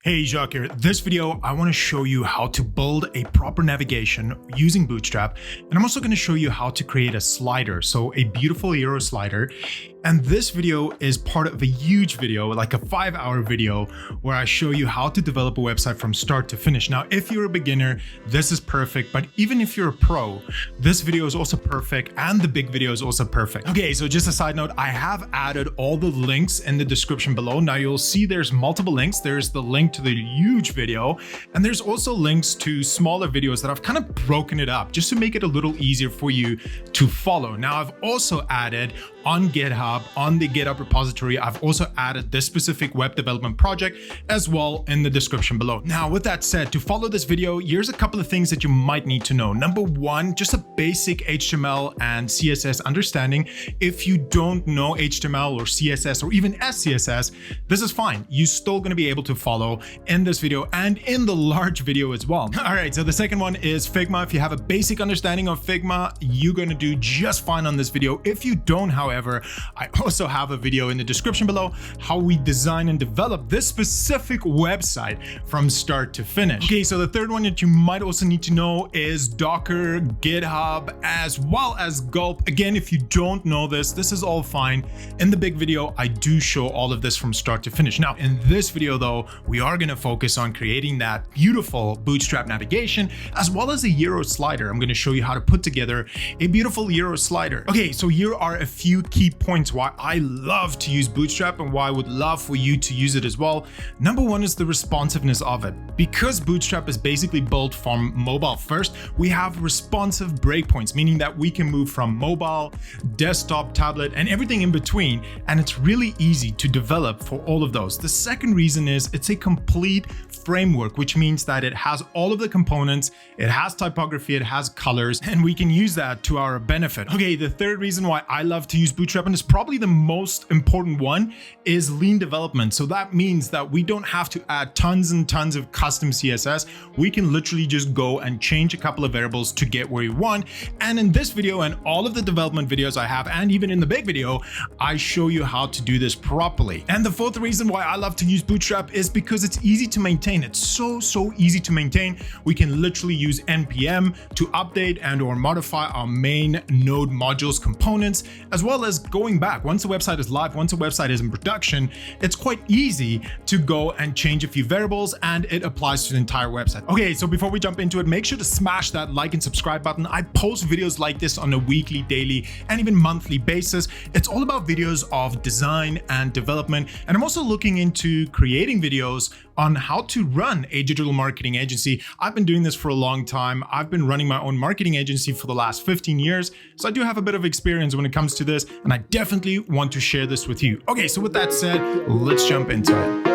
Hey, Jacques here. This video, I want to show you how to build a proper navigation using Bootstrap. And I'm also going to show you how to create a slider. So a beautiful hero slider. And this video is part of a huge video, like a 5-hour video, where I show you how to develop a website from start to finish. Now, if you're a beginner, this is perfect. But even if you're a pro, this video is also perfect. And the big video is also perfect. Okay, so just a side note, I have added all the links in the description below. Now you'll see there's multiple links. There's the link to the huge video, and there's also links to smaller videos that I've kind of broken it up just to make it a little easier for you to follow. Now, I've also added on GitHub, on the GitHub repository, I've also added this specific web development project as well in the description below. Now, with that said, to follow this video, here's a couple of things that you might need to know. Number one, just a basic HTML and CSS understanding. If you don't know HTML or CSS or even SCSS, this is fine. You're still going to be able to follow in this video and in the large video as well. All right, so the second one is Figma. If you have a basic understanding of Figma, you're going to do just fine on this video. If you don't, however, I also have a video in the description below how we design and develop this specific website from start to finish. Okay, so the third one that you might also need to know is Docker, GitHub, as well as Gulp. Again, if you don't know this is all fine. In the big video, I do show all of this from start to finish. Now, in this video though, we are going to focus on creating that beautiful Bootstrap navigation as well as a Euro slider. I'm going to show you how to put together a beautiful Euro slider. Okay, so here are a few key points why I love to use Bootstrap and why I would love for you to use it as well. Number one is the responsiveness of it. Because Bootstrap is basically built from mobile first, we have responsive breakpoints, meaning that we can move from mobile, desktop, tablet, and everything in between. And it's really easy to develop for all of those. The second reason is it's a complete framework, which means that it has all of the components, it has typography, it has colors, and we can use that to our benefit. Okay, the third reason why I love to use Bootstrap, and it's probably the most important one, is lean development. So that means that we don't have to add tons and tons of custom CSS. We can literally just go and change a couple of variables to get where we want. And in this video and all of the development videos I have, and even in the big video, I show you how to do this properly. And the fourth reason why I love to use Bootstrap is because it's easy to maintain. It's so easy to maintain. We can literally use npm to update and or modify our main node modules components, as well as going back. Once the website is live, once a website is in production, it's quite easy to go and change a few variables, and it applies to the entire website. Okay, so before we jump into it, make sure to smash that like and subscribe button. I post videos like this on a weekly, daily, and even monthly basis. It's all about videos of design and development, and I'm also looking into creating videos on how to run a digital marketing agency. I've been doing this for a long time. I've been running my own marketing agency for the last 15 years. So I do have a bit of experience when it comes to this, and I definitely want to share this with you. Okay, so with that said, let's jump into it.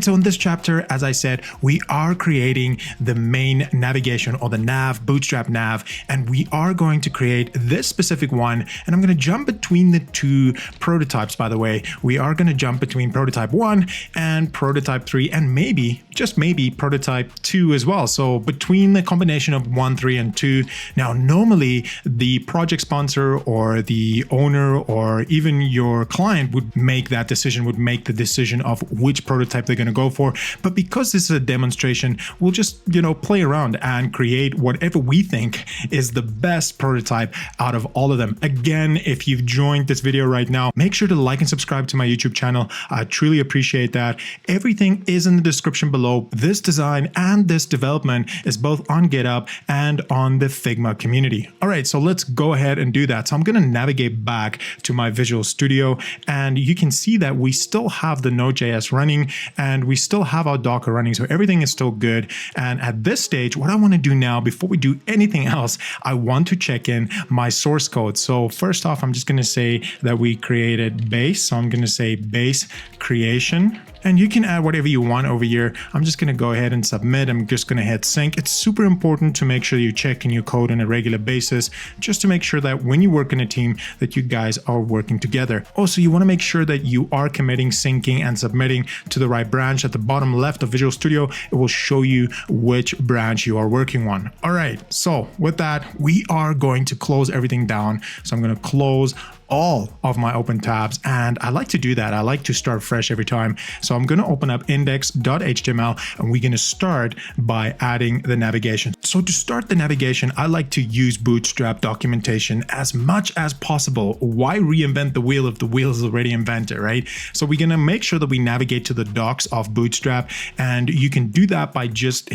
So in this chapter, as I said, we are creating the main navigation, or the nav, Bootstrap nav, and we are going to create this specific one. And I'm going to jump between the two prototypes, by the way. We are going to jump between prototype 1 and prototype 3, and maybe, just maybe, prototype 2 as well. So between the combination of 1, 3, and 2. Now, normally the project sponsor or the owner or even your client would make that decision, would make the decision of which prototype they're going to go for. But because this is a demonstration, we'll just, play around and create whatever we think is the best prototype out of all of them. Again, if you've joined this video right now, make sure to like and subscribe to my YouTube channel. I truly appreciate that. Everything is in the description below. This design and this development is both on GitHub and on the Figma community. All right, so let's go ahead and do that. So I'm going to navigate back to my Visual Studio, and you can see that we still have the Node.js running, and we still have our Docker running, so everything is still good. And at this stage, what I want to do now, before we do anything else, I want to check in my source code. So first off, I'm just going to say that we created base. So I'm going to say base creation. And you can add whatever you want over here. I'm just going to go ahead and submit. I'm just going to hit sync. It's super important to make sure you check in your code on a regular basis, just to make sure that when you work in a team that you guys are working together. Also, you want to make sure that you are committing, syncing, and submitting to the right branch. At the bottom left of Visual Studio, it will show you which branch you are working on. All right, so with that, we are going to close everything down. So I'm going to close all of my open tabs, and I like to do that. I like to start fresh every time. So I'm going to open up index.html, and we're going to start by adding the navigation. So to start the navigation, I like to use Bootstrap documentation as much as possible. Why reinvent the wheel if the wheel is already invented, right? So we're going to make sure that we navigate to the docs of Bootstrap, and you can do that by just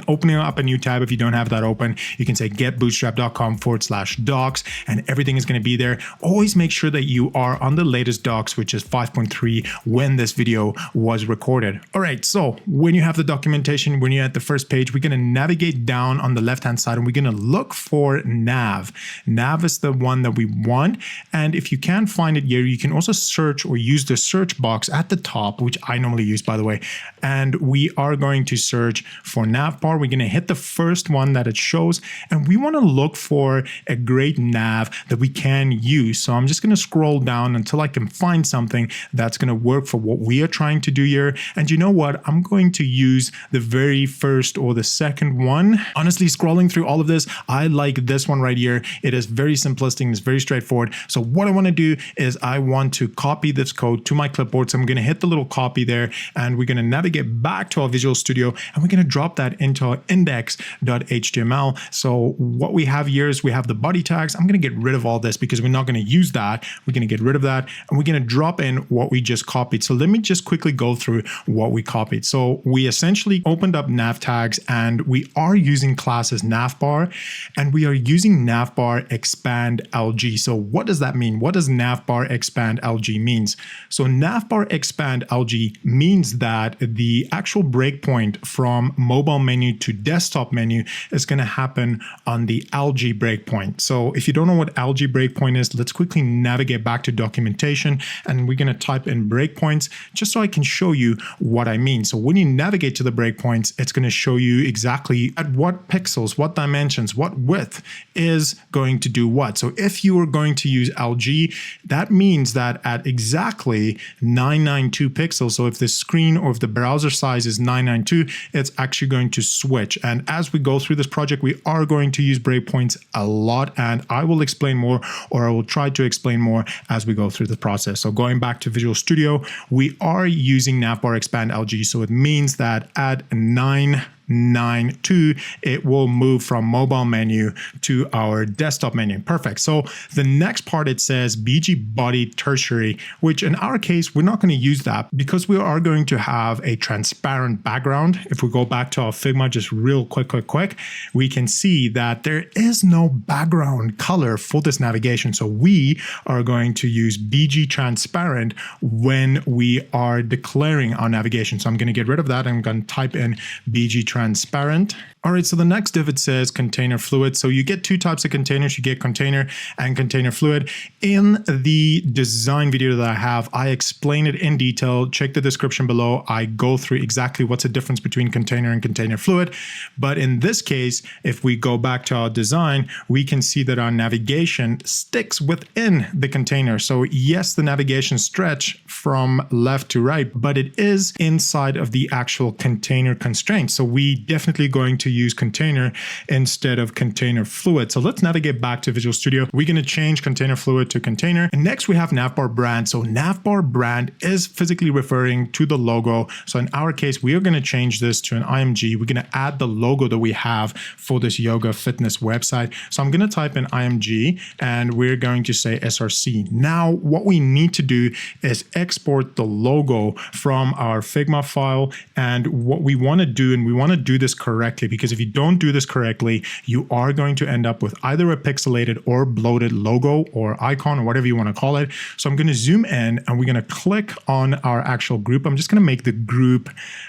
opening up a new tab. If you don't have that open, you can say getbootstrap.com/docs, and everything is going to be there. Always make sure that you are on the latest docs, which is 5.3 when this video was recorded. All right, so when you have the documentation, when you're at the first page, we're going to navigate down on the left-hand side, and we're going to look for nav. Nav is the one that we want, and if you can't find it here, you can also search or use the search box at the top, which I normally use, by the way, and we are going to search for Navbar. We're going to hit the first one that it shows, and we want to look for a great nav that we can use. So I'm just going to scroll down until I can find something that's going to work for what we are trying to do here. And you know what? I'm going to use the very first or the second one. Honestly, scrolling through all of this, I like this one right here. It is very simplistic. It's very straightforward. So what I want to do is I want to copy this code to my clipboard. So I'm going to hit the little copy there, and we're going to navigate back to our Visual Studio, and we're going to drop that into our index.html. So what we have here is we have the body tags. I'm going to get rid of all this because we're not going to use that. We're going to get rid of that, and we're going to drop in what we just copied. So let me just quickly go through what we copied. So we essentially opened up nav tags, and we are using classes navbar, and we are using navbar expand LG. So what does that mean? What does navbar expand LG means? So navbar expand LG means that the actual breakpoint from mobile menu to desktop menu is going to happen on the LG breakpoint. So if you don't know what LG breakpoint is, let's quickly navigate back to documentation, and we're going to type in breakpoints just so I can show you what I mean. So when you navigate to the breakpoints, it's going to show you exactly at what pixels, what dimensions, what width is going to do what. So if you are going to use LG, that means that at exactly 992 pixels, so if the screen or if the browser size is 992, it's actually going to switch. And as we go through this project, we are going to use breakpoints a lot, and I will explain more, or I will try to explain more as we go through the process. So going back to Visual Studio, we are using Navbar expand LG. So it means that at 992, it will move from mobile menu to our desktop menu. Perfect. So the next part, it says BG body tertiary, which in our case, we're not going to use that because we are going to have a transparent background. If we go back to our Figma, just real quick, we can see that there is no background color for this navigation. So we are going to use BG transparent when we are declaring our navigation. So I'm going to get rid of that. I'm going to type in BG transparent. All right, so the next div, it says container fluid. So you get two types of containers. You get container and container fluid. In the design video that I have, I explain it in detail. Check the description below. I go through exactly what's the difference between container and container fluid. But in this case, if we go back to our design, we can see that our navigation sticks within the container. So yes, the navigation stretch from left to right, but it is inside of the actual container constraint. So we definitely going to use container instead of container fluid. So let's navigate back to Visual Studio. We're going to change container fluid to container. And next we have Navbar brand. So Navbar brand is physically referring to the logo. So in our case, we are going to change this to an IMG. We're going to add the logo that we have for this yoga fitness website. So I'm going to type in IMG, and we're going to say SRC. Now, what we need to do is export the logo from our Figma file. And what we want to do, and we want to do this correctly, because if you don't do this correctly, you are going to end up with either a pixelated or bloated logo or icon or whatever you want to call it. So I'm going to zoom in and we're going to click on our actual group. I'm just going to make the group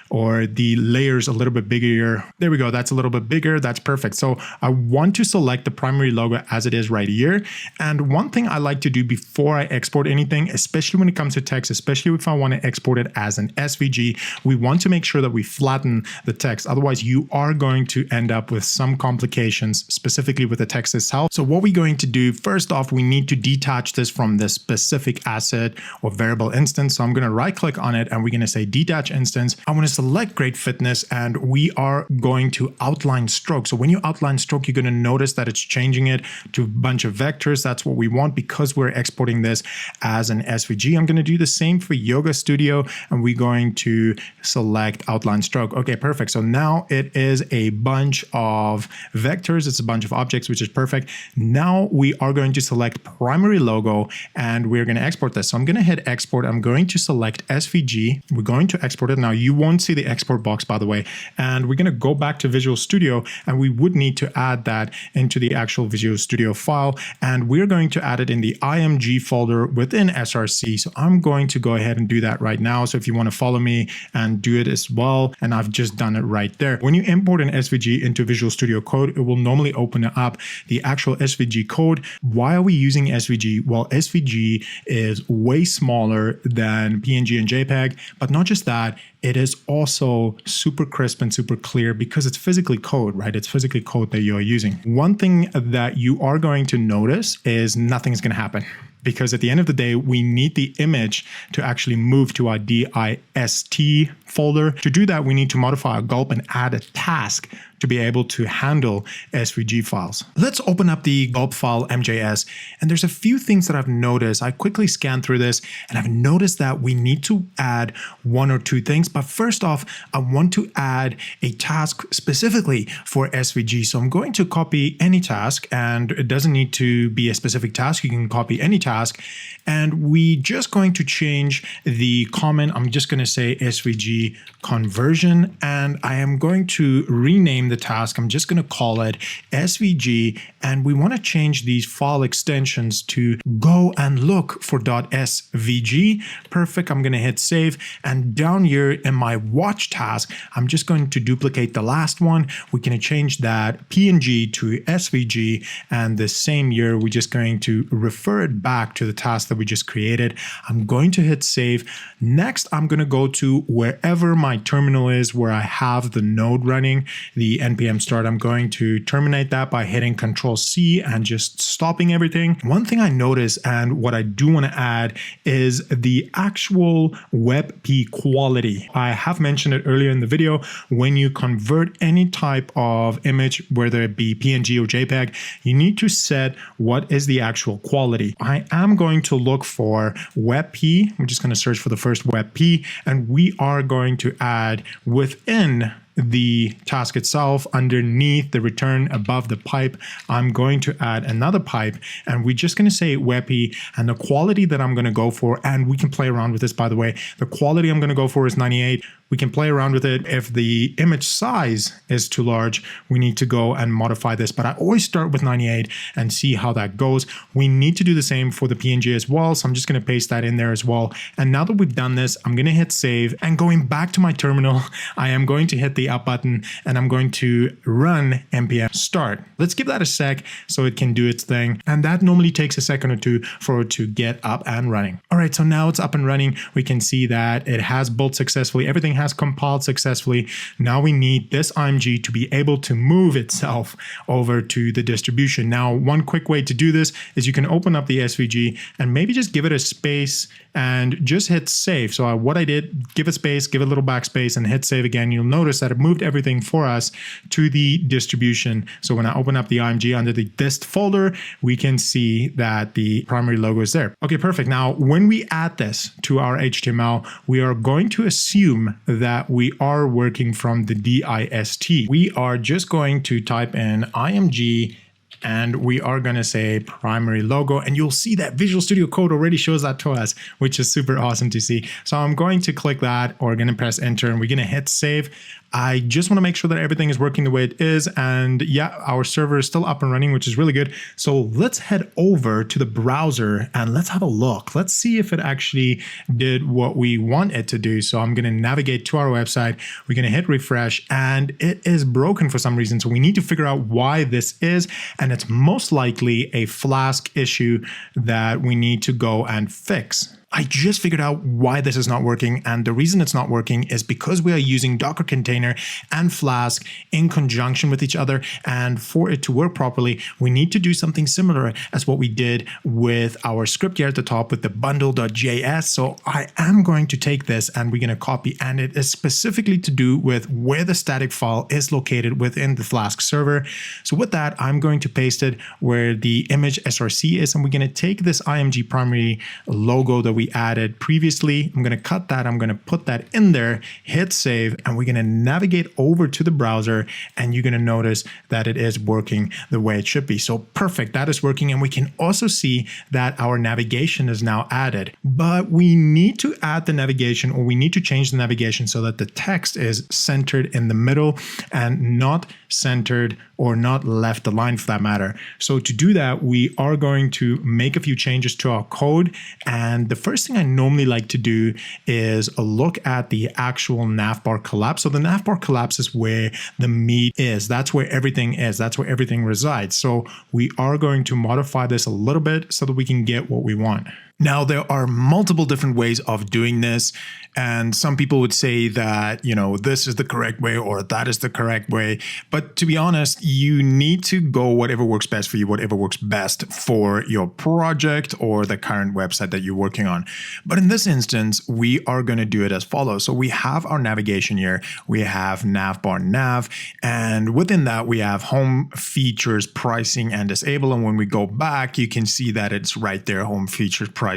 or the layers a little bit bigger. There we go. That's a little bit bigger. That's perfect. So I want to select the primary logo as it is right here. And one thing I like to do before I export anything, especially when it comes to text, especially if I want to export it as an SVG, we want to make sure that we flatten the text. Otherwise, you are going to end up with some complications, specifically with the text itself. So what we're going to do, first off, we need to detach this from the specific asset or variable instance. So I'm going to right click on it and we're going to say detach instance. I want to select grade fitness and we are going to outline stroke. So when you outline stroke, you're going to notice that it's changing it to a bunch of vectors. That's what we want because we're exporting this as an SVG. I'm going to do the same for Yoga Studio and we're going to select outline stroke. Okay, perfect. So now it is a bunch of vectors. It's a bunch of objects, which is perfect. Now we are going to select primary logo and we're going to export this. So I'm going to hit export. I'm going to select SVG. We're going to export it. Now you won't see the export box, by the way, and we're going to go back to Visual Studio and we would need to add that into the actual Visual Studio file. And we're going to add it in the IMG folder within SRC. So I'm going to go ahead and do that right now. So if you want to follow me and do it as well, and I've just done it right there. When you import an SVG into Visual Studio Code, it will normally open up the actual SVG code. Why are we using SVG? Well, SVG is way smaller than PNG and JPEG, but not just that, it is also super crisp and super clear because it's physically code, right? It's physically code that you're using. One thing that you are going to notice is nothing's going to happen, because at the end of the day, we need the image to actually move to our dist folder. To do that, we need to modify our gulp and add a task to be able to handle SVG files. Let's open up the gulp file MJS. And there's a few things that I've noticed. I quickly scanned through this and I've noticed that we need to add one or two things. But first off, I want to add a task specifically for SVG. So I'm going to copy any task, and it doesn't need to be a specific task. You can copy any task. And we just going to change the comment. I'm just going to say SVG conversion, and I am going to rename the task. I'm just going to call it SVG, and we want to change these file extensions to go and look for .svg. Perfect. I'm going to hit save, and down here in my watch task, I'm just going to duplicate the last one. We're going to change that PNG to SVG, and the same here, we're just going to refer it back to the task that we just created. I'm going to hit save. Next, I'm going to go to wherever my terminal is, where I have the node running, the npm start. I'm going to terminate that by hitting Control C and just stopping everything. One thing I noticed, and what I do want to add, is the actual WebP quality. I have mentioned it earlier in the video. When you convert any type of image, whether it be PNG or JPEG, you need to set what is the actual quality. I am going to look for WebP. I'm just going to search for the first WebP, and we are going to add within the task itself, underneath the return above the pipe, I'm going to add another pipe, and we're just going to say WebP, and the quality that I'm going to go for, and we can play around with this, by the way, the quality I'm going to go for is 98. We can play around with it. If the image size is too large, we need to go and modify this, but I always start with 98 and see how that goes. We need to do the same for the PNG as well, so I'm just going to paste that in there as well. And now that we've done this, I'm going to hit save, and going back to my terminal, I am going to hit the up button and I'm going to run npm start. Let's give that a sec so it can do its thing, and that normally takes a second or two for it to get up and running. All right, so now it's up and running. We can see that it has built successfully. Everything has compiled successfully. Now we need this IMG to be able to move itself over to the distribution. Now, one quick way to do this is you can open up the SVG and maybe just give it a space and just hit save. So what I did, give it space, give it a little backspace, and hit save again. You'll notice that it moved everything for us to the distribution. So when I open up the IMG under the dist folder, we can see that the primary logo is there. Okay, perfect. Now, when we add this to our HTML, we are going to assume that we are working from the dist. We are just going to type in IMG, and we are going to say primary logo, and you'll see that Visual Studio Code already shows that to us, which is super awesome to see. So I'm going to click that, or going to press enter, and we're going to hit save. I just want to make sure that everything is working the way it is. And yeah, our server is still up and running, which is really good. So let's head over to the browser and let's have a look. Let's see if it actually did what we want it to do. So I'm going to navigate to our website. We're going to hit refresh and it is broken for some reason. So we need to figure out why this is. And it's most likely a Flask issue that we need to go and fix. I just figured out why this is not working, and the reason it's not working is because we are using Docker container and Flask in conjunction with each other, and for it to work properly, we need to do something similar as what we did with our script here at the top with the bundle.js. So I am going to take this and we're going to copy, and it is specifically to do with where the static file is located within the Flask server. So with that, I'm going to paste it where the image src is, and we're going to take this IMG primary logo that we added previously. I'm going to cut that. I'm going to put that in there, hit save, and we're going to navigate over to the browser, and you're going to notice that it is working the way it should be. So perfect. That is working. And we can also see that our navigation is now added, but we need to add the navigation, or we need to change the navigation so that the text is centered in the middle and not centered or not left aligned for that matter. So to do that, we are going to make a few changes to our code. And the first thing I normally like to do is look at the actual navbar collapse. So the navbar collapse is where the meat is. That's where everything is. That's where everything resides. So we are going to modify this a little bit so that we can get what we want. Now, there are multiple different ways of doing this, and some people would say that, this is the correct way or that is the correct way. But to be honest, you need to go whatever works best for you, whatever works best for your project or the current website that you're working on. But in this instance, we are going to do it as follows. So we have our navigation here. We have navbar nav, and within that, we have home features, pricing, and disable. And when we go back, you can see that it's right there, home features, pricing,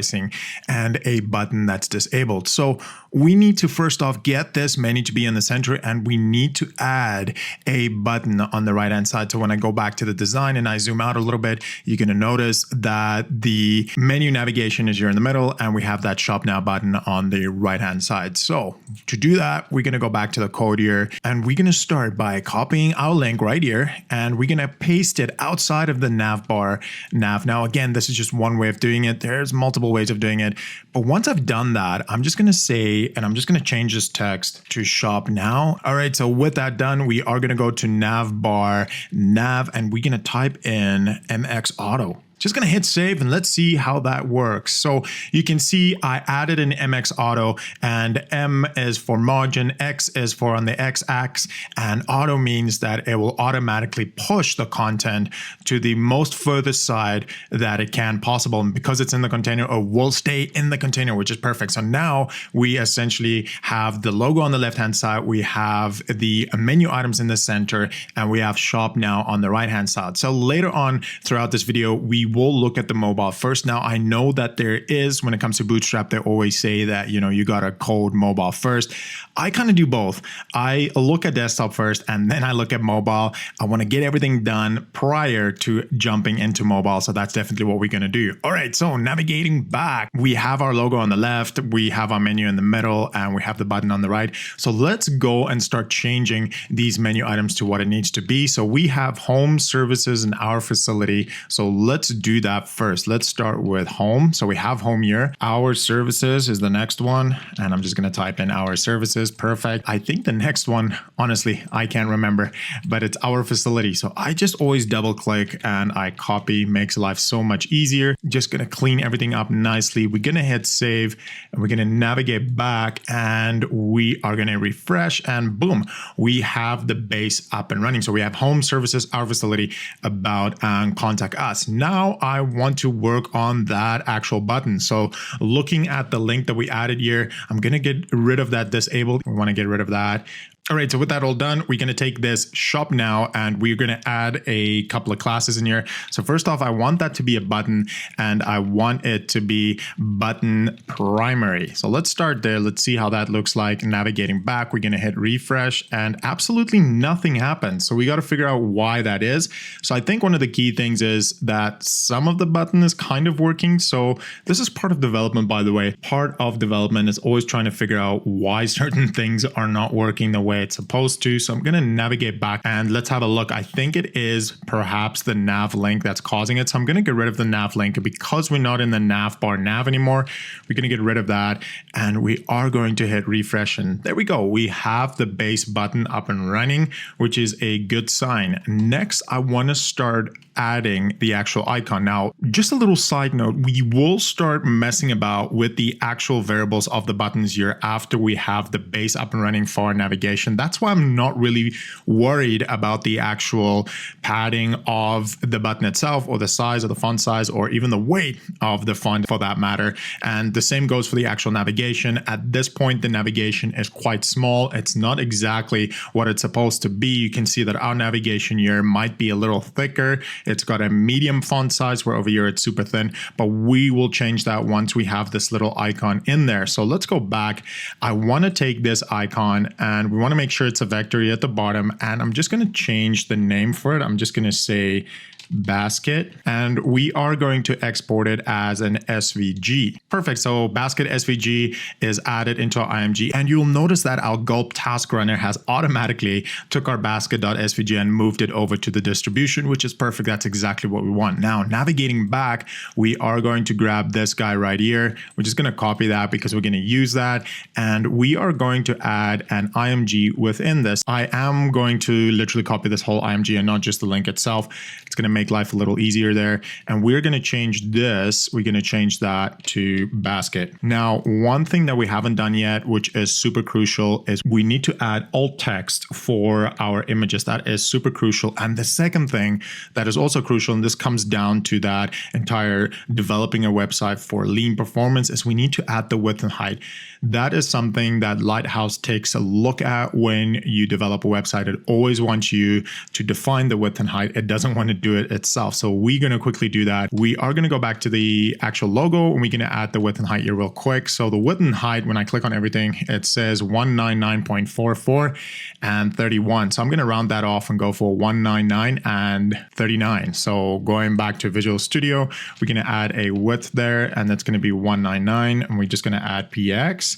and a button that's disabled. So we need to first off get this menu to be in the center, and we need to add a button on the right hand side. So when I go back to the design and I zoom out a little bit, you're going to notice that the menu navigation is here in the middle, and we have that shop now button on the right hand side. So to do that, we're going to go back to the code here, and we're going to start by copying our link right here, and we're going to paste it outside of the navbar nav. Now again, this is just one way of doing it. There's multiple ways of doing it, but once I've done that, I'm just going to say, and I'm just going to change this text to shop now. All right, so with that done, we are going to go to navbar nav, and we're going to type in MX Auto. Just going to hit save, and let's see how that works. So you can see I added an MX Auto, and M is for margin, X is for on the X axis, and auto means that it will automatically push the content to the most furthest side that it can possible. And because it's in the container, it will stay in the container, which is perfect. So now we essentially have the logo on the left-hand side, we have the menu items in the center, and we have shop now on the right-hand side. So later on throughout this video, we will look at the mobile first. Now, I know that there is, when it comes to Bootstrap, they always say that, you got to code mobile first. I kind of do both. I look at desktop first, and then I look at mobile. I want to get everything done prior to jumping into mobile. So that's definitely what we're going to do. All right, so navigating back, we have our logo on the left, we have our menu in the middle, and we have the button on the right. So let's go and start changing these menu items to what it needs to be. So we have home, services, and our facility. So let's do that first. Let's start with home. So we have home here. Our services is the next one, and I'm just going to type in our services. Perfect. I think the next one, honestly, I can't remember, but it's our facility. So I just always double click and I copy, makes life so much easier. Just going to clean everything up nicely. We're going to hit save, and we're going to navigate back, and we are going to refresh, and boom, we have the base up and running. So we have home, services, our facility, about, and contact us. Now I want to work on that actual button. So looking at the link that we added here, I'm going to get rid of that disabled. We want to get rid of that. All right, so with that all done, we're going to take this shop now, and we're going to add a couple of classes in here. So first off, I want that to be a button, and I want it to be button primary. So let's start there. Let's see how that looks like. Navigating back, we're going to hit refresh, and absolutely nothing happens. So we got to figure out why that is. So I think one of the key things is that some of the button is kind of working. So this is part of development, by the way. Part of development is always trying to figure out why certain things are not working the way way it's supposed to. So I'm going to navigate back and let's have a look. I think it is perhaps the nav link that's causing it. So I'm going to get rid of the nav link because we're not in the Navbar nav anymore. We're going to get rid of that and we are going to hit refresh. And there we go. We have the base button up and running, which is a good sign. Next, I want to start adding the actual icon. Now, just a little side note, we will start messing about with the actual variables of the buttons here after we have the base up and running for navigation. That's why I'm not really worried about the actual padding of the button itself or the size of the font size or even the weight of the font for that matter. And the same goes for the actual navigation. At this point, the navigation is quite small. It's not exactly what it's supposed to be. You can see that our navigation here might be a little thicker. It's got a medium font size where over here it's super thin, but we will change that once we have this little icon in there. So let's go back. I want to take this icon and we want to make sure it's a vector here at the bottom. And I'm just going to change the name for it. I'm just going to say basket and we are going to export it as an SVG. Perfect. So basket SVG is added into our IMG and you'll notice that our gulp task runner has automatically took our basket.svg and moved it over to the distribution, which is perfect. That's exactly what we want. Now navigating back, we are going to grab this guy right here. We're just going to copy that because we're going to use that and we are going to add an IMG within this. I am going to literally copy this whole IMG and not just the link itself. It's going to make life a little easier there. And we're going to change this. We're going to change that to basket. Now, one thing that we haven't done yet, which is super crucial, is we need to add alt text for our images. That is super crucial. And the second thing that is also crucial, and this comes down to that entire developing a website for lean performance, is we need to add the width and height. That is something that Lighthouse takes a look at when you develop a website. It always wants you to define the width and height. It doesn't want to do it itself. So we're going to quickly do that. We are going to go back to the actual logo and we're going to add the width and height here real quick. So the width and height, when I click on everything, it says 199.44 and 31. So I'm going to round that off and go for 199 and 39. So going back to Visual Studio, we're going to add a width there and that's going to be 199 and we're just going to add PX.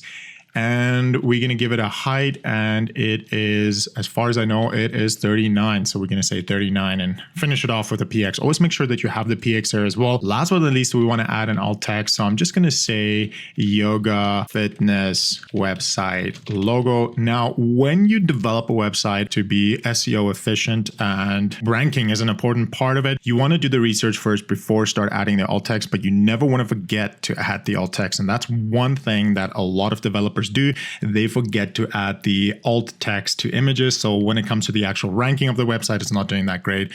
And we're going to give it a height and it is, as far as I know, it is 39. So we're going to say 39 and finish it off with a PX. Always make sure that you have the PX there as well. Last but not least, we want to add an alt text. So I'm just going to say yoga fitness website logo. Now, when you develop a website to be SEO efficient and ranking is an important part of it, you want to do the research first before start adding the alt text, but you never want to forget to add the alt text. And that's one thing that a lot of developers do. They forget to add the alt text to images. So when it comes to the actual ranking of the website, it's not doing that great.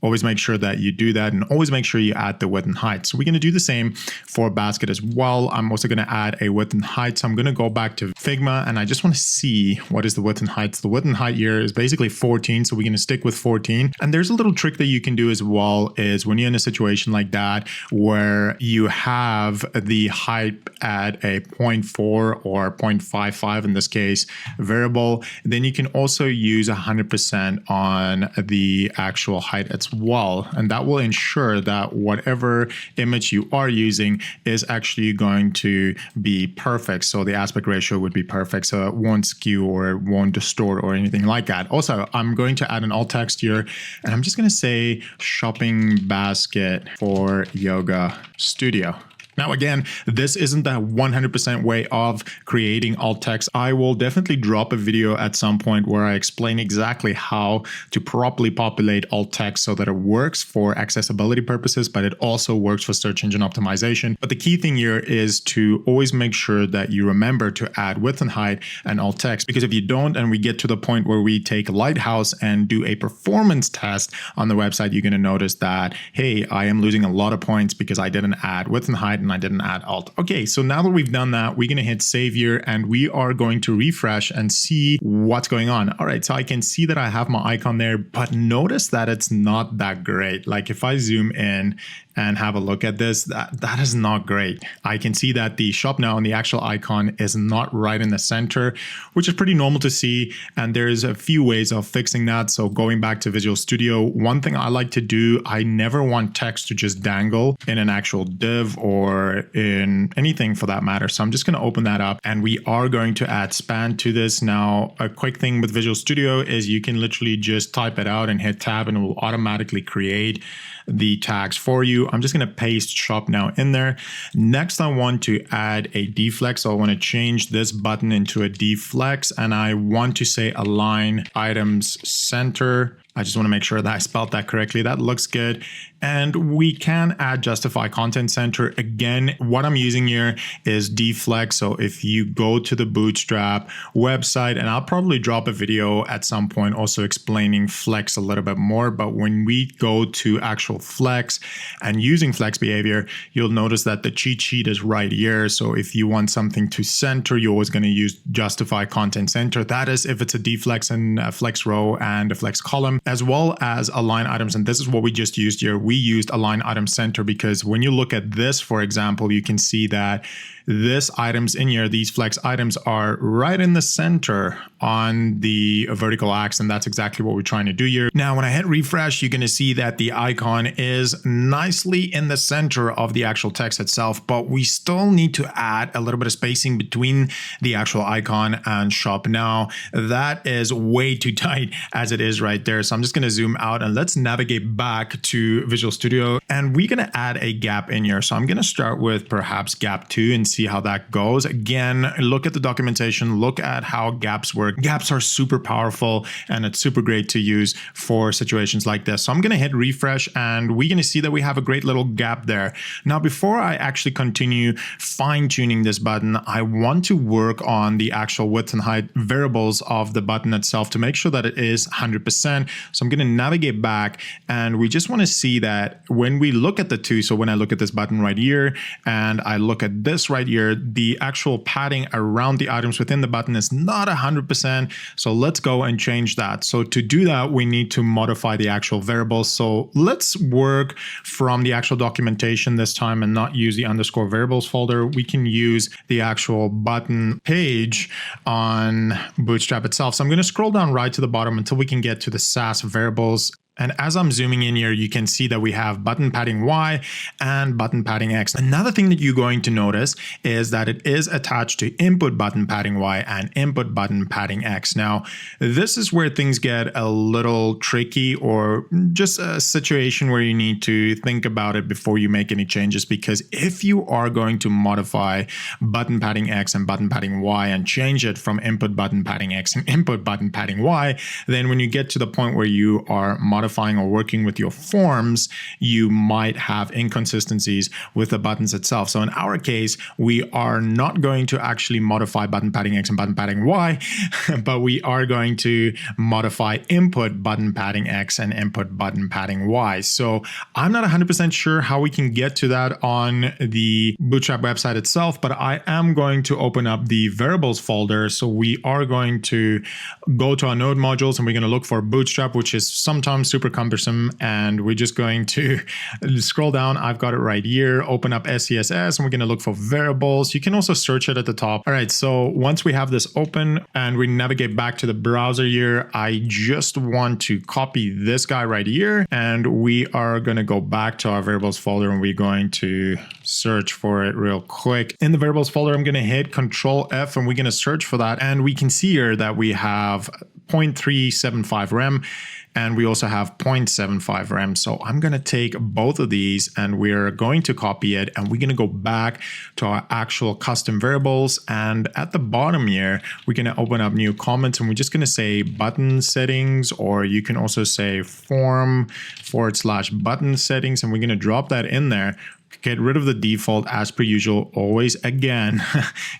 Always make sure that you do that and always make sure you add the width and height. So we're going to do the same for basket as well. I'm also going to add a width and height. So I'm going to go back to Figma and I just want to see what is the width and height. So the width and height here is basically 14. So we're going to stick with 14. And there's a little trick that you can do as well is when you're in a situation like that where you have the height at a 0.4 or 0.55 in this case variable, then you can also use 100% on the actual height as well. And that will ensure that whatever image you are using is actually going to be perfect. So the aspect ratio would be perfect. So it won't skew or it won't distort or anything like that. Also, I'm going to add an alt text here and I'm just going to say shopping basket for yoga studio. Now, again, this isn't the 100% way of creating alt text. I will definitely drop a video at some point where I explain exactly how to properly populate alt text so that it works for accessibility purposes, but it also works for search engine optimization. But the key thing here is to always make sure that you remember to add width and height and alt text, because if you don't, and we get to the point where we take Lighthouse and do a performance test on the website, you're going to notice that, hey, I am losing a lot of points because I didn't add width and height and I didn't add alt. Okay, so now that we've done that, we're going to hit save here and we are going to refresh and see what's going on. All right, so I can see that I have my icon there, but notice that it's not that great. Like if I zoom in and have a look at this, that is not great. I can see that the shop now and the actual icon is not right in the center, which is pretty normal to see. And there's a few ways of fixing that. So going back to Visual Studio, one thing I like to do, I never want text to just dangle in an actual div or or in anything for that matter. So I'm just going to open that up, and we are going to add span to this. Now, a quick thing with Visual Studio is you can literally just type it out and hit tab and it will automatically create the tags for you. I'm just going to paste shop now in there. Next, I want to add a deflex. So I want to change this button into a deflex, and I want to say align items center. I just want to make sure that I spelled that correctly. That looks good. And we can add justify content center. Again, what I'm using here is deflex. So if you go to the Bootstrap website, and I'll probably drop a video at some point also explaining flex a little bit more, but when we go to actual flex and using flex behavior, you'll notice that the cheat sheet is right here. So if you want something to center, you're always going to use justify content center. That is if it's a deflex and a flex row and a flex column, as well as align items. And this is what we just used here. We used align item center because when you look at this, for example, you can see that this items in here, these flex items are right in the center on the vertical axis, and that's exactly what we're trying to do here. Now, when I hit refresh, you're going to see that the icon is nicely in the center of the actual text itself, but we still need to add a little bit of spacing between the actual icon and shop now. That is way too tight as it is right there. So I'm just going to zoom out and let's navigate back to Visual Studio, and we're going to add a gap in here. So I'm going to start with perhaps gap 2 and see how that goes. Again, look at the documentation, look at how gaps work. Gaps are super powerful and it's super great to use for situations like this. So I'm going to hit refresh and we're going to see that we have a great little gap there. Now, before I actually continue fine-tuning this button, I want to work on the actual width and height variables of the button itself to make sure that it is 100%. So I'm going to navigate back, and we just want to see that when we look at the two, so when I look at this button right here and I look at this right here, the actual padding around the items within the button is not 100%. So let's go and change that. So to do that, we need to modify the actual variables. So let's work from the actual documentation this time and not use the underscore variables folder. We can use the actual button page on Bootstrap itself. So I'm going to scroll down right to the bottom until we can get to the SAS variables. And as I'm zooming in here, you can see that we have button padding Y and button padding X. Another thing that you're going to notice is that it is attached to input button padding Y and input button padding X. Now, this is where things get a little tricky, or just a situation where you need to think about it before you make any changes, because if you are going to modify button padding X and button padding Y and change it from input button padding X and input button padding Y, then when you get to the point where you are modifying or working with your forms, you might have inconsistencies with the buttons itself. So in our case, we are not going to actually modify button padding X and button padding Y, but we are going to modify input button padding X and input button padding Y. So I'm not 100% sure how we can get to that on the Bootstrap website itself, but I am going to open up the variables folder. So we are going to go to our node modules and we're going to look for Bootstrap, which is sometimes super cumbersome, and we're just going to scroll down. I've got it right here, open up SCSS, and we're going to look for variables. You can also search it at the top. All right, so once we have this open and we navigate back to the browser here, I just want to copy this guy right here, and we are going to go back to our variables folder and we're going to search for it real quick. In the variables folder, I'm going to hit Control F and we're going to search for that, and we can see here that we have 0.375 rem. And we also have 0.75 rem. So I'm going to take both of these and we're going to copy it, and we're going to go back to our actual custom variables. And at the bottom here, we're going to open up new comments, and we're just going to say button settings, or you can also say form/button settings. And we're going to drop that in there. Get rid of the default as per usual. Always, again,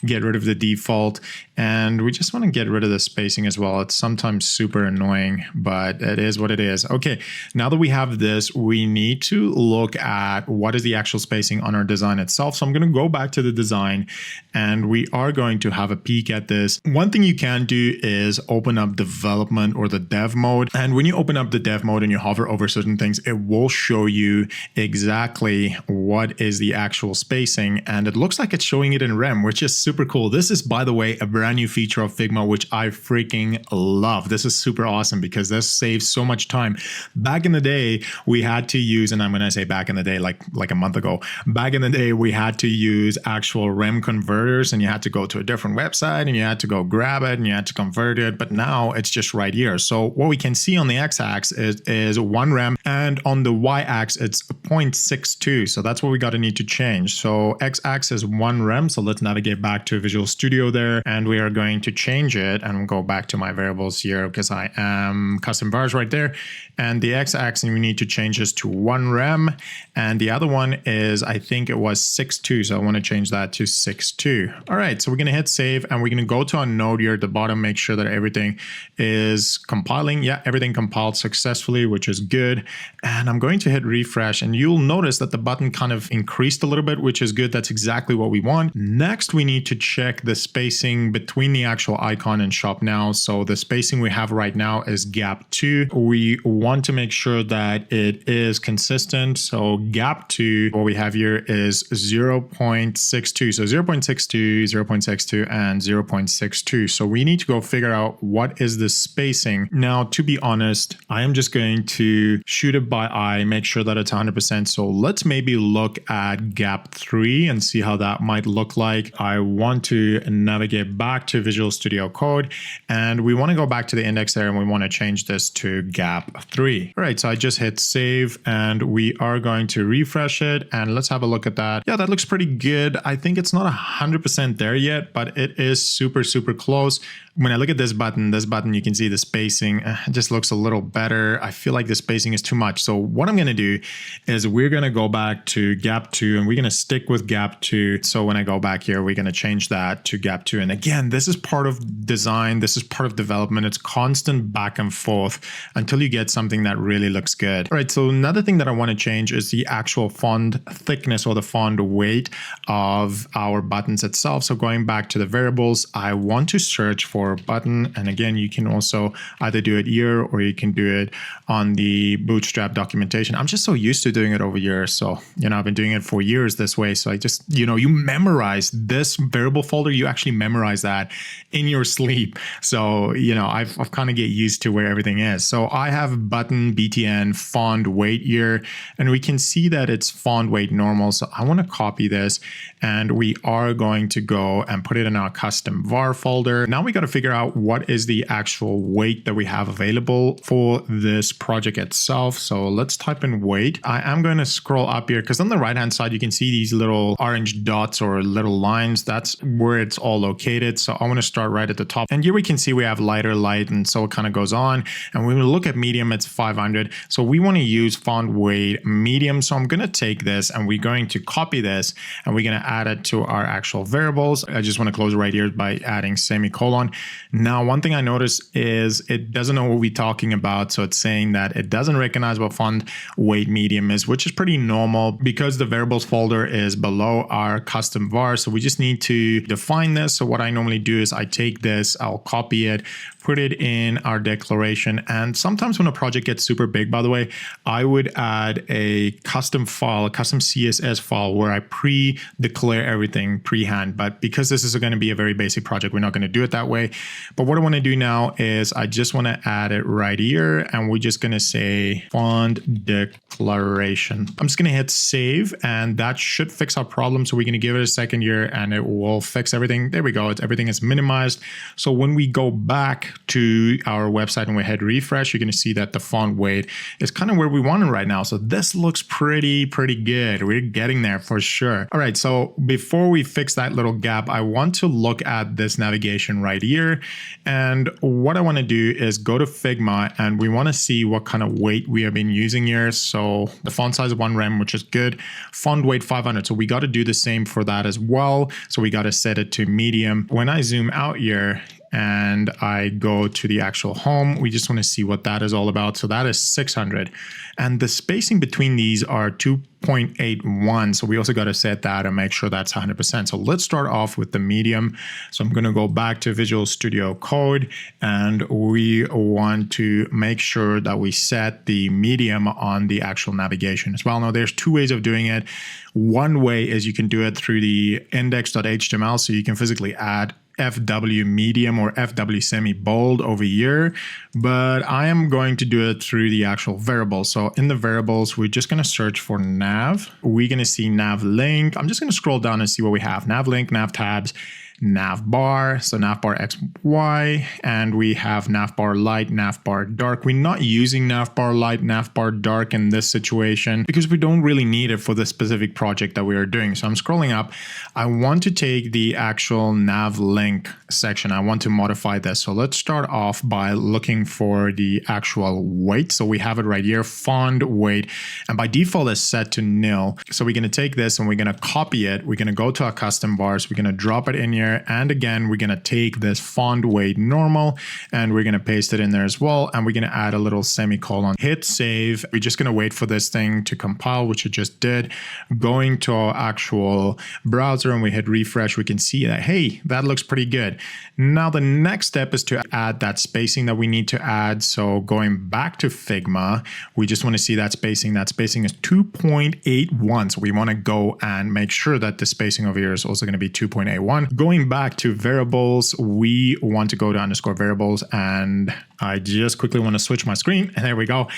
get rid of the default. And we just want to get rid of the spacing as well. It's sometimes super annoying, but it is what it is. Okay, now that we have this, we need to look at what is the actual spacing on our design itself. So I'm going to go back to the design and we are going to have a peek at this. One thing you can do is open up development or the dev mode. And when you open up the dev mode and you hover over certain things, it will show you exactly what what is the actual spacing, and it looks like it's showing it in rem, which is super cool. This is, by the way, a brand new feature of Figma, which I freaking love. This is super awesome because this saves so much time. Back in the day, we had to use, and I'm going to say back in the day, like a month ago, back in the day, we had to use actual rem converters, and you had to go to a different website and you had to go grab it and you had to convert it. But now it's just right here. So what we can see on the x-axis is 1 rem, and on the y-axis it's 0.62. So that's what we got to need to change. So x-axis 1 rem. So let's navigate back to Visual Studio there, and we are going to change it and go back to my variables here because I am custom vars right there. And the x-axis, we need to change this to 1 rem, and the other one is, I think it was 6.2. So I want to change that to 6.2. All right, so we're going to hit save, and we're going to go to our node here at the bottom, make sure that everything is compiling. Yeah, everything compiled successfully, which is good. And I'm going to hit refresh, and you'll notice that the button kind of increased a little bit, which is good. That's exactly what we want. Next, we need to check the spacing between the actual icon and shop now. So the spacing we have right now is gap 2. We want to make sure that it is consistent. So gap 2, what we have here is 0.62. So 0.62, 0.62, and 0.62. So we need to go figure out what is the spacing. Now, to be honest, I am just going to shoot it by eye, make sure that it's 100%. So let's maybe look at gap 3 and see how that might look like. I want to navigate back to Visual Studio Code, and we want to go back to the index there, and we want to change this to gap 3. All right, so I just hit save, and we are going to refresh it, and let's have a look at that. Yeah, that looks pretty good. I think it's not 100% there yet, but it is super, super close. When I look at this button, you can see the spacing just looks a little better. I feel like the spacing is too much. So what I'm going to do is we're going to go back to gap 2, and we're going to stick with gap 2. So when I go back here, we're going to change that to gap 2. And again, this is part of design. This is part of development. It's constant back and forth until you get something that really looks good. All right. So another thing that I want to change is the actual font thickness or the font weight of our buttons itself. So going back to the variables, I want to search for button. And again, you can also either do it here or you can do it on the Bootstrap documentation. I'm just so used to doing it over here. So, I've been doing it for years this way. So I just, you memorize this variable folder, you actually memorize that in your sleep. So, I've kind of get used to where everything is. So I have button BTN font weight here, and we can see that it's font weight normal. So I want to copy this, and we are going to go and put it in our custom var folder. Now we got to figure out what is the actual weight that we have available for this project itself. So let's type in weight. I am going to scroll up here because on the right hand side, you can see these little orange dots or little lines. That's where it's all located. So I want to start right at the top. And here we can see we have lighter, light, and so it kind of goes on. And when we look at medium, it's 500. So we want to use font weight medium. So I'm going to take this and we're going to copy this and we're going to add it to our actual variables. I just want to close right here by adding semicolon. Now, one thing I noticed is it doesn't know what we're talking about. So it's saying that it doesn't recognize what font weight medium is, which is pretty normal because the variables folder is below our custom var. So we just need to define this. So what I normally do is I take this, I'll copy it, put it in our declaration. And sometimes when a project gets super big, by the way, I would add a custom file, a custom CSS file where I pre-declare everything pre-hand. But because this is going to be a very basic project, we're not going to do it that way. But what I want to do now is I just want to add it right here. And we're just going to say font declaration. I'm just going to hit save, and that should fix our problem. So we're going to give it a second here and it will fix everything. There we go. Everything is minimized. So when we go back to our website and we hit refresh, you're going to see that the font weight is kind of where we want it right now. So this looks pretty good. We're getting there for sure. All right. So before we fix that little gap, I want to look at this navigation right here. And what I want to do is go to Figma and we want to see what kind of weight we have been using here. So the font size 1 rem, which is good. Font weight 500. So we got to do the same for that as well. So we got to set it to medium. When I zoom out here, and I go to the actual home, we just want to see what that is all about. So that is 600. And the spacing between these are 2.81. So we also got to set that and make sure that's 100%. So let's start off with the medium. So I'm going to go back to Visual Studio Code, and we want to make sure that we set the medium on the actual navigation as well. Now there's two ways of doing it. One way is you can do it through the index.html. So you can physically add FW medium or FW semi bold over here, but I am going to do it through the actual variables. So in the variables, we're just going to search for nav. We're going to see nav link. I'm just going to scroll down and see what we have. Nav link, nav tabs, navbar, so navbar XY, and we have navbar light, navbar dark. We're not using navbar light, navbar dark in this situation because we don't really need it for the specific project that we are doing. So I'm scrolling up. I want to take the actual nav link section. I want to modify this. So let's start off by looking for the actual weight. So we have it right here, font weight, and by default it's set to nil. So we're going to take this and we're going to copy it. We're going to go to our custom bars. We're going to drop it in here. And again, we're going to take this font weight normal and we're going to paste it in there as well. And we're going to add a little semicolon, hit save. We're just going to wait for this thing to compile, which it just did. Going to our actual browser and we hit refresh, we can see that, hey, that looks pretty good. Now, the next step is to add that spacing that we need to add. So going back to Figma, we just want to see that spacing. That spacing is 2.81. So we want to go and make sure that the spacing over here is also going to be 2.81. Going back to variables, we want to go to underscore variables, and I just quickly want to switch my screen, and there we go.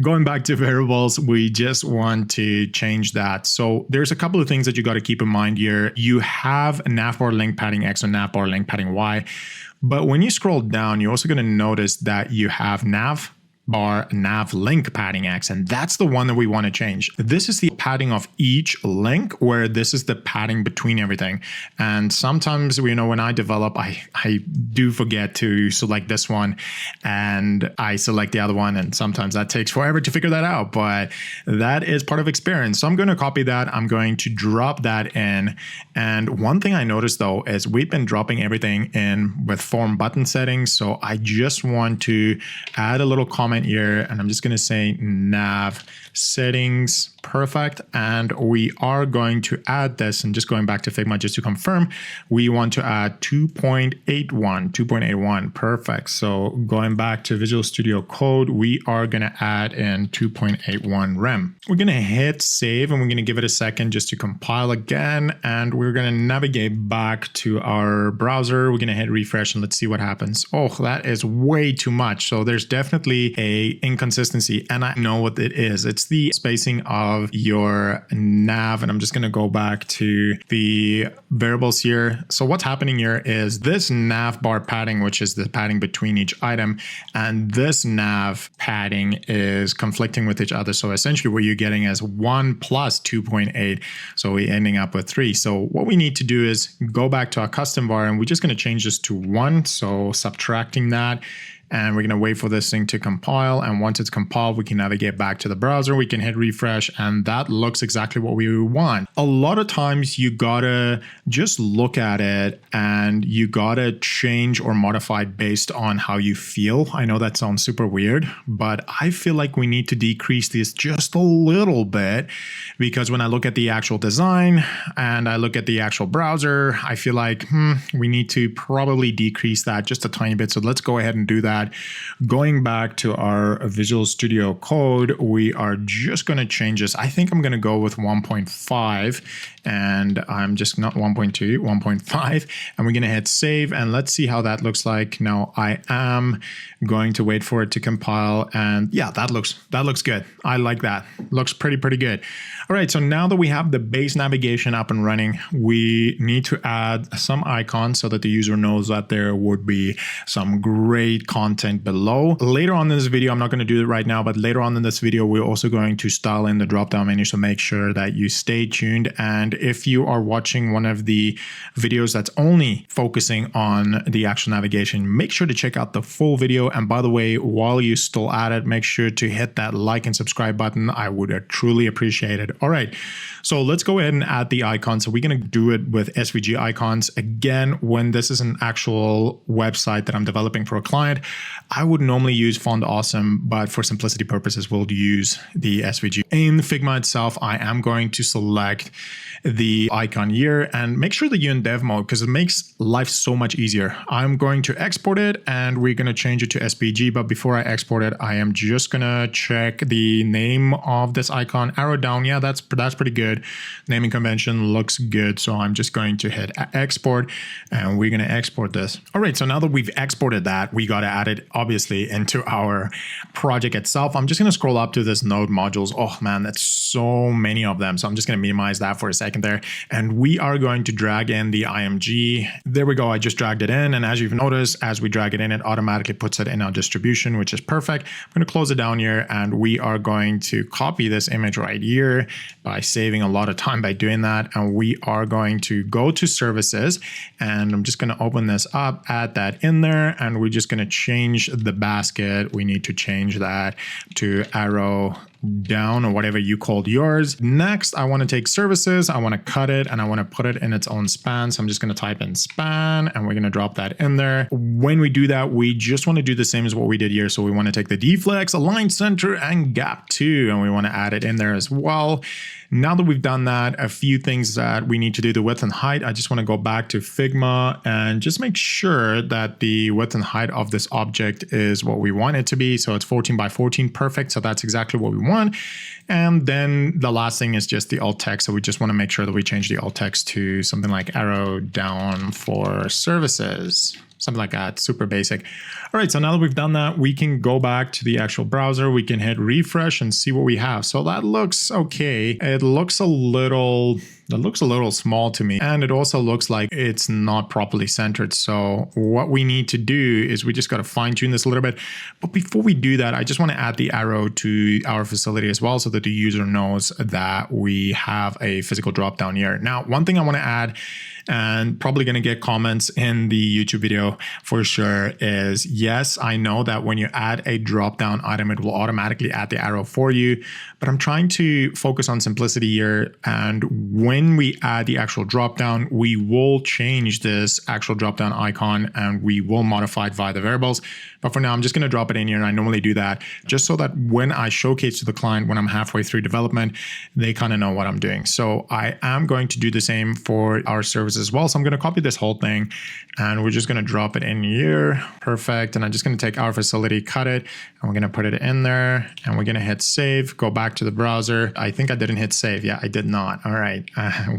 Going back to variables, we just want to change that. So there's a couple of things that you got to keep in mind here. You have navbar link padding X and navbar link padding Y, but when you scroll down, you're also going to notice that you have nav link padding X, and that's the one that we want to change. This is the padding of each link, where this is the padding between everything. And sometimes, you know, when I develop, I do forget to select this one and I select the other one, and sometimes that takes forever to figure that out, but that is part of experience. So I'm going to copy that. I'm going to drop that in. And one thing I noticed though is we've been dropping everything in with form button settings. So I just want to add a little comment here, and I'm just going to say nav settings, perfect. And we are going to add this, and just going back to Figma just to confirm, we want to add 2.81, perfect. So going back to Visual Studio Code, we are going to add in 2.81 rem. We're going to hit save, and we're going to give it a second just to compile again, and we're going to navigate back to our browser. We're going to hit refresh, and let's see what happens. Oh, that is way too much. So there's definitely a inconsistency, and I know what it is. It's the spacing of your nav, and I'm just going to go back to the variables here. So what's happening here is this nav bar padding, which is the padding between each item, and this nav padding is conflicting with each other. So essentially what you're getting is 1 plus 2.8. So we're ending up with 3. So what we need to do is go back to our custom bar, and we're just going to change this to 1. So subtracting that, and we're going to wait for this thing to compile. And once it's compiled, we can navigate back to the browser. We can hit refresh, and that looks exactly what we want. A lot of times you gotta just look at it and you gotta change or modify based on how you feel. I know that sounds super weird, but I feel like we need to decrease this just a little bit, because when I look at the actual design and I look at the actual browser, I feel like we need to probably decrease that just a tiny bit. So let's go ahead and do that. Going back to our Visual Studio Code, we are just going to change this. I think I'm going to go with 1.5, and I'm just not 1.2, 1.5, and we're going to hit save, and let's see how that looks like. Now I am going to wait for it to compile, and yeah, that looks good. I like that. Looks pretty good. All right, so now that we have the base navigation up and running, we need to add some icons so that the user knows that there would be some great content content below. Later on in this video, I'm not going to do it right now, but later on in this video, we're also going to style in the drop-down menu. So make sure that you stay tuned. And if you are watching one of the videos that's only focusing on the actual navigation, make sure to check out the full video. And by the way, while you're still at it, make sure to hit that like and subscribe button. I would truly appreciate it. All right, so let's go ahead and add the icons. So we're going to do it with SVG icons. Again, when this is an actual website that I'm developing for a client, I would normally use Font Awesome, but for simplicity purposes, we'll use the SVG. In Figma itself, I am going to select the icon here and make sure that you're in dev mode because it makes life so much easier. I'm going to export it and we're going to change it to SVG. But before I export it, I am just going to check the name of this icon. Arrow down. Yeah, that's pretty good. Naming convention looks good. So I'm just going to hit export and we're going to export this. All right. So now that we've exported that, we got to add it obviously into our project itself. I'm just going to scroll up to this node modules. Oh man, that's so many of them. So I'm just going to minimize that for a second there. And we are going to drag in the IMG. There we go. I just dragged it in. And as you've noticed, as we drag it in, it automatically puts it in our distribution, which is perfect. I'm going to close it down here and we are going to copy this image right here by saving a lot of time by doing that. And we are going to go to services and I'm just going to open this up, add that in there. And we're just going to change the basket. We need to change that to arrow down or whatever you called yours. Next, I want to take services. I want to cut it and I want to put it in its own span. So I'm just going to type in span and we're going to drop that in there. When we do that, we just want to do the same as what we did here. So we want to take the deflex, align center and gap 2 and we want to add it in there as well. Now that we've done that, a few things that we need to do, the width and height. I just want to go back to Figma and just make sure that the width and height of this object is what we want it to be. So it's 14 by 14, perfect. So that's exactly what we want. And then the last thing is just the alt text. So we just want to make sure that we change the alt text to something like arrow down for services. Something like that, super basic. All right, so now that we've done that, we can go back to the actual browser. We can hit refresh and see what we have. So that looks okay. It looks a little small to me. And it also looks like it's not properly centered. So what we need to do is we just got to fine tune this a little bit. But before we do that, I just want to add the arrow to our facility as well so that the user knows that we have a physical drop down here. Now, one thing I want to add, and probably going to get comments in the YouTube video for sure, is yes, I know that when you add a drop down item, it will automatically add the arrow for you, but I'm trying to focus on simplicity here. And when we add the actual drop down, we will change this actual drop down icon and we will modify it via the variables. But for now, I'm just going to drop it in here. And I normally do that just so that when I showcase to the client, when I'm halfway through development, they kind of know what I'm doing. So I am going to do the same for our service as well. So I'm going to copy this whole thing and we're just going to drop it in here. Perfect. And I'm just going to take our facility, cut it, and we're going to put it in there and we're going to hit save, go back to the browser. I think I didn't hit save. Yeah, I did not. All right.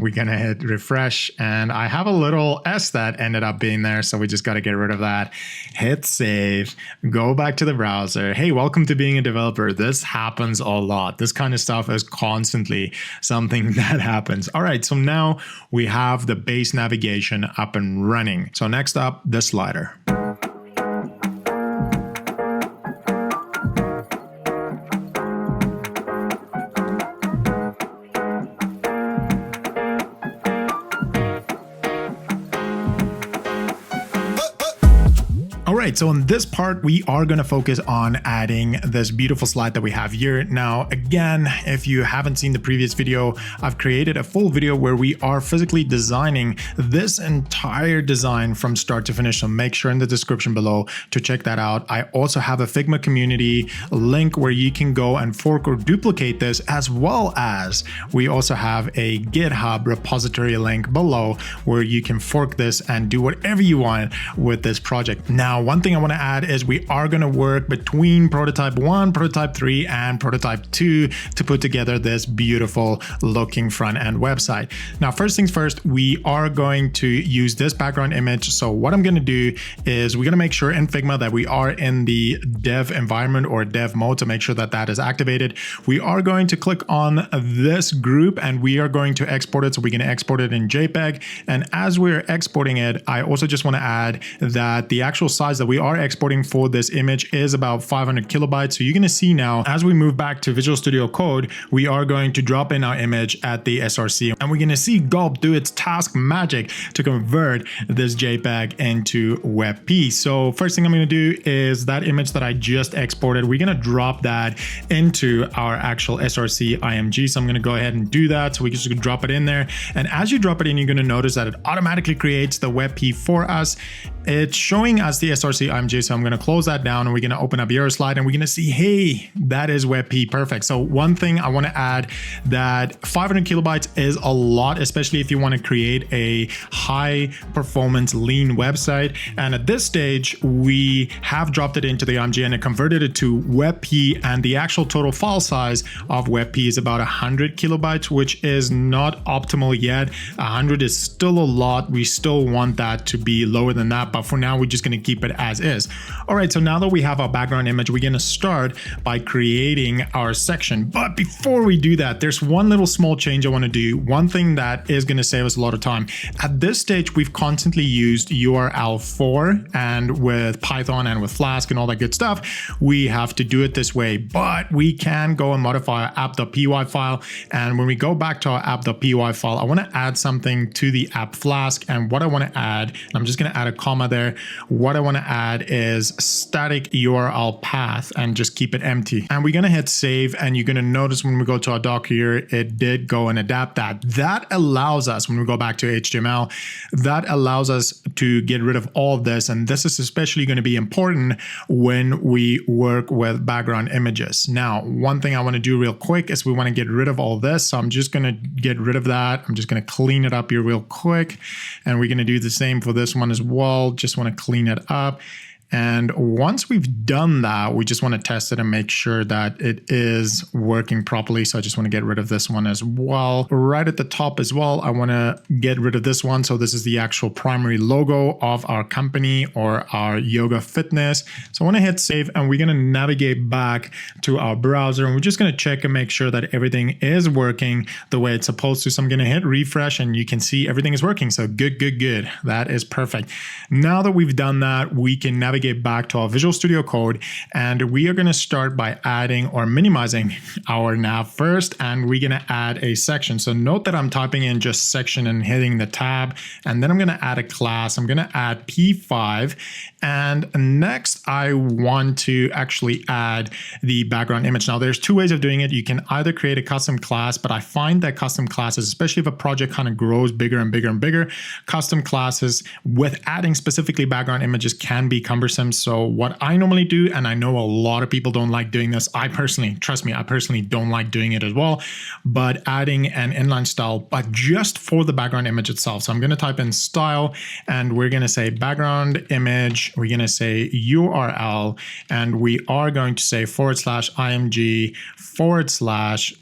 We're going to hit refresh and I have a little S that ended up being there. So we just got to get rid of that. Hit save, go back to the browser. Hey, welcome to being a developer. This happens a lot. This kind of stuff is constantly something that happens. All right. So now we have the base navigation up and running. So next up, the slider. All right, so in this part, we are going to focus on adding this beautiful slide that we have here. Now, again, if you haven't seen the previous video, I've created a full video where we are physically designing this entire design from start to finish. So make sure in the description below to check that out. I also have a Figma community link where you can go and fork or duplicate this, as well as we also have a GitHub repository link below where you can fork this and do whatever you want with this project. Now, one thing I want to add is we are going to work between prototype 1, prototype 3, and prototype 2 to put together this beautiful looking front end website. Now, first things first, we are going to use this background image. So what I'm going to do is we're going to make sure in Figma that we are in the dev environment or dev mode to make sure that that is activated. We are going to click on this group and we are going to export it. So we're going to export it in JPEG. And as we're exporting it, I also just want to add that the actual size that we are exporting for this image is about 500 kilobytes. So you're going to see now, as we move back to Visual Studio Code, we are going to drop in our image at the SRC, and we're going to see Gulp do its task magic to convert this JPEG into WebP. So first thing I'm going to do is that image that I just exported, we're going to drop that into our actual SRC IMG. So I'm going to go ahead and do that. So we can just drop it in there. And as you drop it in, you're going to notice that it automatically creates the WebP for us. It's showing us the SRC IMG. So I'm going to close that down, and we're going to open up Euroslide, and we're going to see, hey, that is WebP. Perfect. So one thing I want to add, that 500 kilobytes is a lot, especially if you want to create a high performance lean website. And at this stage, we have dropped it into the IMG and it converted it to WebP, and the actual total file size of WebP is about 100 kilobytes, which is not optimal yet. 100 is still a lot. We still want that to be lower than that, but for now, we're just going to keep it as is. All right, so now that we have our background image, we're going to start by creating our section. But before we do that, there's one little small change I want to do. One thing that is going to save us a lot of time. At this stage, we've constantly used URL4, and with Python and with Flask and all that good stuff, we have to do it this way. But we can go and modify our app.py file. And when we go back to our app.py file, I want to add something to the app Flask. And what I want to add, I'm just going to add a comma there. What I want to add is static URL path and just keep it empty. And we're going to hit save, and you're going to notice when we go to our doc here, it did go and adapt that. That allows us, when we go back to HTML, that allows us to get rid of all of this. And this is especially going to be important when we work with background images. Now, one thing I want to do real quick is we want to get rid of all this. So I'm just going to get rid of that. I'm just going to clean it up here real quick. And we're going to do the same for this one as well. Just want to clean it up. And once we've done that, we just want to test it and make sure that it is working properly. So I just want to get rid of this one as well. Right at the top as well, I want to get rid of this one. So this is the actual primary logo of our company or our yoga fitness. So I want to hit save, and we're going to navigate back to our browser, and we're just going to check and make sure that everything is working the way it's supposed to. So I'm going to hit refresh, and you can see everything is working. So good, good, good. That is perfect. Now that we've done that, we can navigate back to our Visual Studio Code, and we are going to start by adding or minimizing our nav first, and we're going to add a section. So note that I'm typing in just section and hitting the tab, and then I'm going to add a class. I'm going to add P5, and next I want to actually add the background image. Now there's two ways of doing it. You can either create a custom class, but I find that custom classes, especially if a project kind of grows bigger and bigger and bigger, custom classes with adding specifically background images can be cumbersome. So what I normally do, and I know a lot of people don't like doing this, I personally, trust me, I personally don't like doing it as well, but adding an inline style, but just for the background image itself. So I'm going to type in style, and we're going to say background image, we're going to say URL, and we are going to say /img/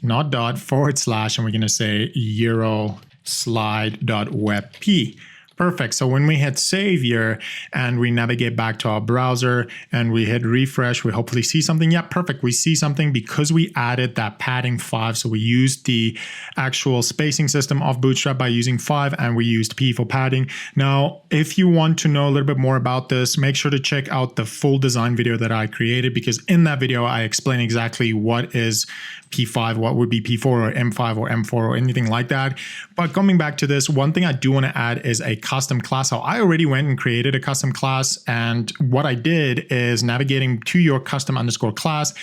not dot, / and we're going to say euroslide.webp. Perfect. So when we hit save here and we navigate back to our browser and we hit refresh, we hopefully see something. Yeah, perfect. We see something because we added that padding 5. So we used the actual spacing system of Bootstrap by using 5, and we used P for padding. Now, if you want to know a little bit more about this, make sure to check out the full design video that I created, because in that video, I explain exactly what is P5, what would be P4 or M5 or M4 or anything like that. But coming back to this, one thing I do want to add is a custom class. So I already went and created a custom class, and what I did is navigating to your custom underscore class,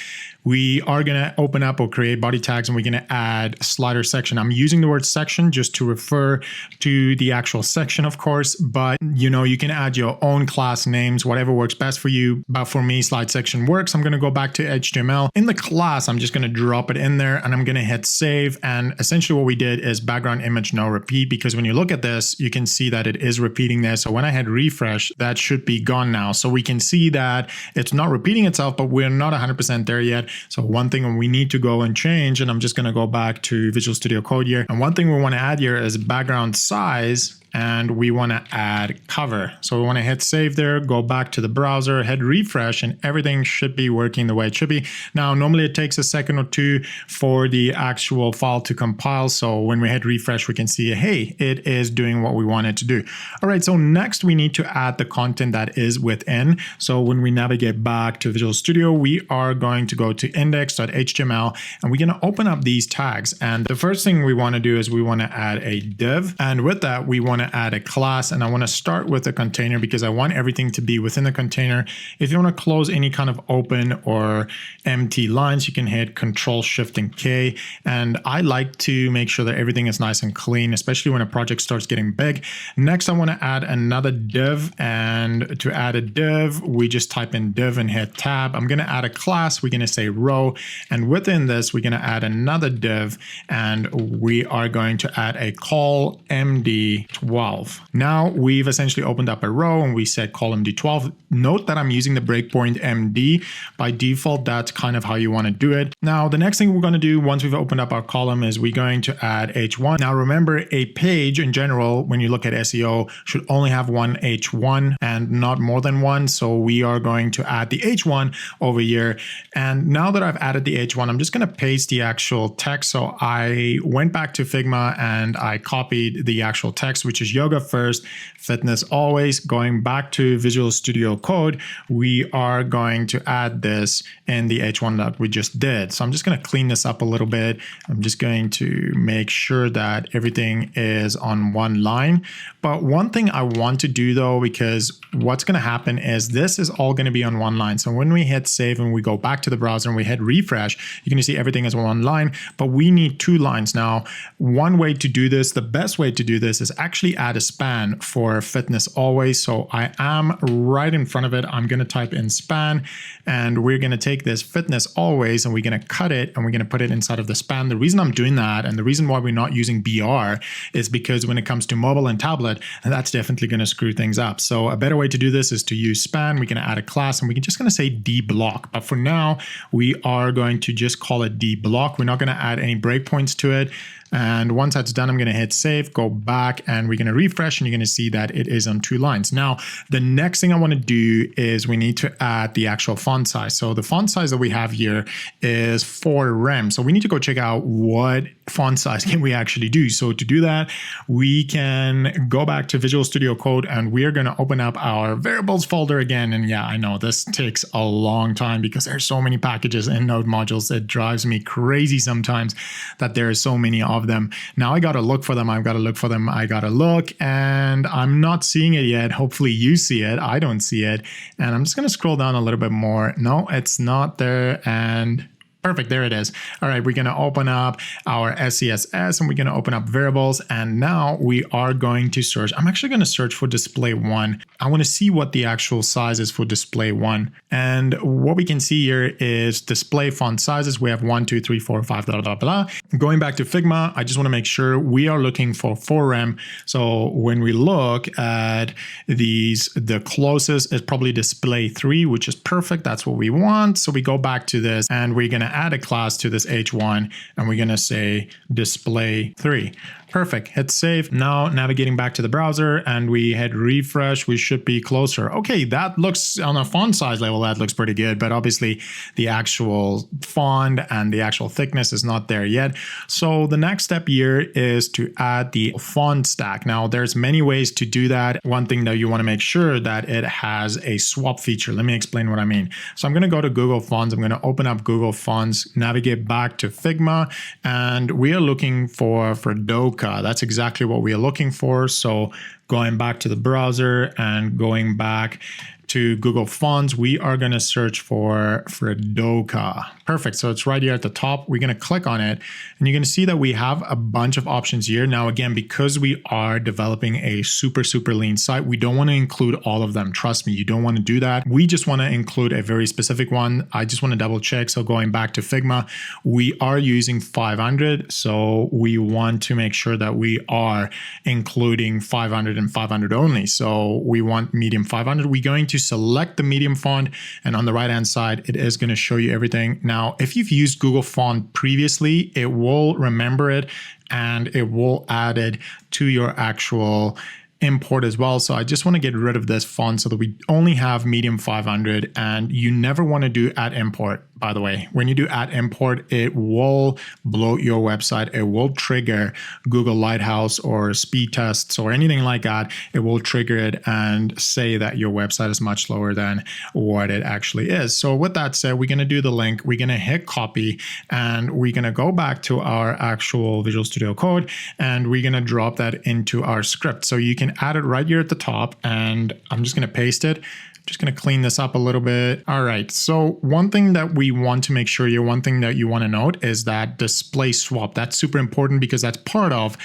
we are going to open up or create body tags, and we're going to add slider section. I'm using the word section just to refer to the actual section, of course, but you can add your own class names, whatever works best for you. But for me, slide section works. I'm going to go back to HTML. In the class, I'm just going to drop it in there, and I'm going to hit save. And essentially what we did is background image no repeat, because when you look at this, you can see that it is repeating there. So when I hit refresh, that should be gone now. So we can see that it's not repeating itself, but we're not 100% there yet. So one thing we need to go and change, and I'm just going to go back to Visual Studio Code here. And one thing we want to add here is background size and we want to add cover. So we want to hit save there, go back to the browser, hit refresh, and everything should be working the way it should be. Now, normally it takes a second or two for the actual file to compile. So when we hit refresh, we can see, hey, it is doing what we want it to do. All right, so next we need to add the content that is within. So when we navigate back to Visual Studio, we are going to go to index.html, and we're going to open up these tags. And the first thing we want to do is we want to add a div. And with that, we want to add a class. And I want to start with a container because I want everything to be within the container. If you want to close any kind of open or empty lines, you can hit Control Shift and K. And I like to make sure that everything is nice and clean, especially when a project starts getting big. Next, I want to add another div. And to add a div, we just type in div and hit tab. I'm going to add a class. We're going to say row. And within this, we're going to add another div. And we are going to add a call MD12. Now we've essentially opened up a row and we said call MD12. Note that I'm using the breakpoint MD. By default, that's kind of how you want to do it. Now, the next thing we're going to do once we've opened up our column is we're going to add H1. Now, remember, a page in general, when you look at SEO, should only have one H1 and not more than one. So we are going to add the H1 over here. And now that I've added the H1, I'm just going to paste the actual text. So I went back to Figma and I copied the actual text, which is yoga first, fitness always. Going back to Visual Studio Code, we are going to add this in the H1 that we just did. So I'm just going to clean this up a little bit. I'm just going to make sure that everything is on one line. But one thing I want to do though, because what's going to happen is this is all going to be on one line. So when we hit save and we go back to the browser and we hit refresh, you're going to see everything is on one line, but we need two lines. Now, one way to do this, the best way to do this is actually add a span for fitness always. So I am right in front of it. I'm going to type in span and we're going to take this fitness always and we're going to cut it and we're going to put it inside of the span. The reason I'm doing that and the reason why we're not using BR is because when it comes to mobile and tablet, that's definitely going to screw things up. So a better way to do this is to use span. We're going to add a class and we're just going to say dblock. But for now, we are going to just call it dblock. We're not going to add any breakpoints to it. And once that's done, I'm going to hit save, go back, and we're going to refresh, and you're going to see that it is on two lines. Now, the next thing I want to do is we need to add the actual font size. So the font size that we have here is 4 rem. So we need to go check out what font size can we actually do. So to do that, we can go back to Visual Studio Code, and we are going to open up our variables folder again. And yeah, I know this takes a long time because there's so many packages and node modules. It drives me crazy sometimes that there are so many of them. Now I got to look for them. I've got to look for them. I got to look and I'm not seeing it yet. Hopefully you see it. I don't see it. And I'm just going to scroll down a little bit more. No, it's not there. And perfect, there it is. All right, we're going to open up our SCSS and we're going to open up variables. And now we are going to search. I'm actually going to search for display 1. I want to see what the actual size is for display 1. And what we can see here is display font sizes. We have 1, 2, 3, 4, 5, blah, blah, blah. Going back to Figma, I just want to make sure we are looking for 4 rem. So when we look at these, the closest is probably display 3, which is perfect. That's what we want. So we go back to this and we're going to add a class to this H1 and we're going to say display 3. Perfect. Hit save. Now navigating back to the browser and we hit refresh, we should be closer. Okay, that looks on a font size level, that looks pretty good, but obviously the actual font and the actual thickness is not there yet. So the next step here is to add the font stack. Now there's many ways to do that. One thing that you want to make sure that it has a swap feature. Let me explain what I mean. So I'm going to go to Google Fonts. I'm going to open up Google Fonts, navigate back to Figma, and we are looking for Doka. That's exactly what we are looking for. So going back to the browser and going back to Google Fonts, we are going to search for Doka. Perfect. So it's right here at the top. We're going to click on it and you're going to see that we have a bunch of options here. Now, again, because we are developing a super lean site, we don't want to include all of them. Trust me, you don't want to do that. We just want to include a very specific one. I just want to double check. So going back to Figma, we are using 500. So we want to make sure that we are including 500 and 500 only. So we want medium 500. We're going to select the medium font, and on the right hand side it is going to show you everything. Now if you've used Google Font previously, it will remember it and it will add it to your actual import as well. So I just want to get rid of this font so that we only have medium 500, and you never want to do add import. By the way, when you do add import, it will bloat your website. It will trigger Google Lighthouse or speed tests or anything like that. It will trigger it and say that your website is much slower than what it actually is. So with that said, we're going to do the link. We're going to hit copy, and we're going to go back to our actual Visual Studio Code, and we're going to drop that into our script. So you can add it right here at the top, and I'm just going to paste it. Just going to clean this up a little bit. All right. So one thing that we want to make sure here, one thing that you want to note is that display swap. That's super important because that's part of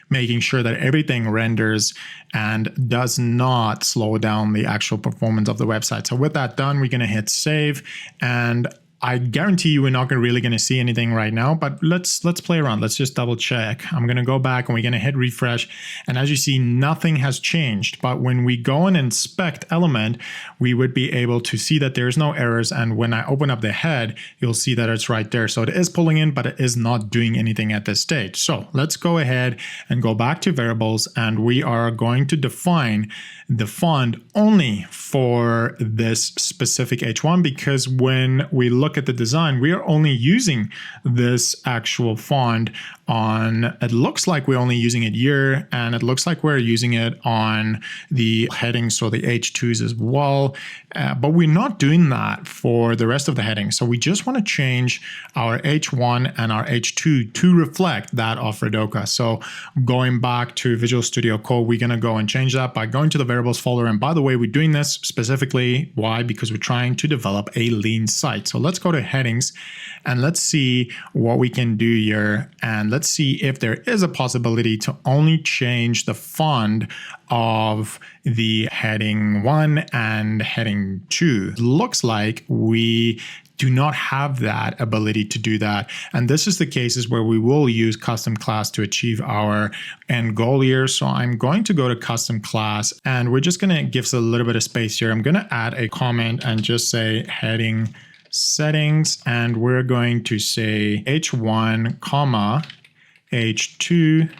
making sure that everything renders and does not slow down the actual performance of the website. So with that done, we're going to hit save, and I guarantee you we're not really going to see anything right now, but let's play around. Let's just double check. I'm going to go back and we're going to hit refresh. And as you see, nothing has changed. But when we go and inspect element, we would be able to see that there's no errors. And when I open up the head, you'll see that it's right there. So it is pulling in, but it is not doing anything at this stage. So let's go ahead and go back to variables, and we are going to define the font only for this specific H1, because when we look at the design, we are only using this actual font on, it looks like we're only using it here, and it looks like we're using it on the headings, so the H2s as well. But we're not doing that for the rest of the headings. So we just want to change our H1 and our H2 to reflect that of Fredoka. So going back to Visual Studio Code, we're going to go and change that by going to the variables folder. And by the way, we're doing this specifically, why? Because we're trying to develop a lean site. So let's go to headings and let's see what we can do here. And let's see if there is a possibility to only change the font of the heading 1 and heading 2. It looks like we do not have that ability to do that. And this is the cases where we will use custom class to achieve our end goal here. So I'm going to go to custom class, and we're just going to give us a little bit of space here. I'm going to add a comment and just say heading settings, and we're going to say H1, comma, H2.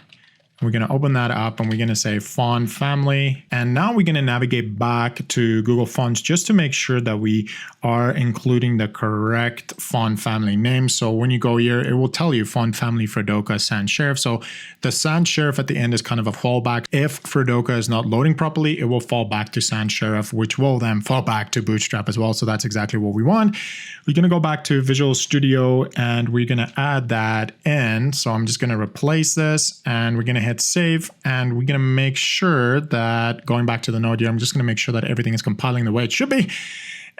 We're going to open that up and we're going to say font family. And now we're going to navigate back to Google Fonts just to make sure that we are including the correct font family name. So when you go here, it will tell you font family Fredoka sans serif. So the sans serif at the end is kind of a fallback. If Fredoka is not loading properly, it will fall back to sans serif, which will then fall back to Bootstrap as well. So that's exactly what we want. We're going to go back to Visual Studio and we're going to add that in. So I'm just going to replace this and we're going to hit save, and we're going to make sure that, going back to the node here, I'm just going to make sure that everything is compiling the way it should be.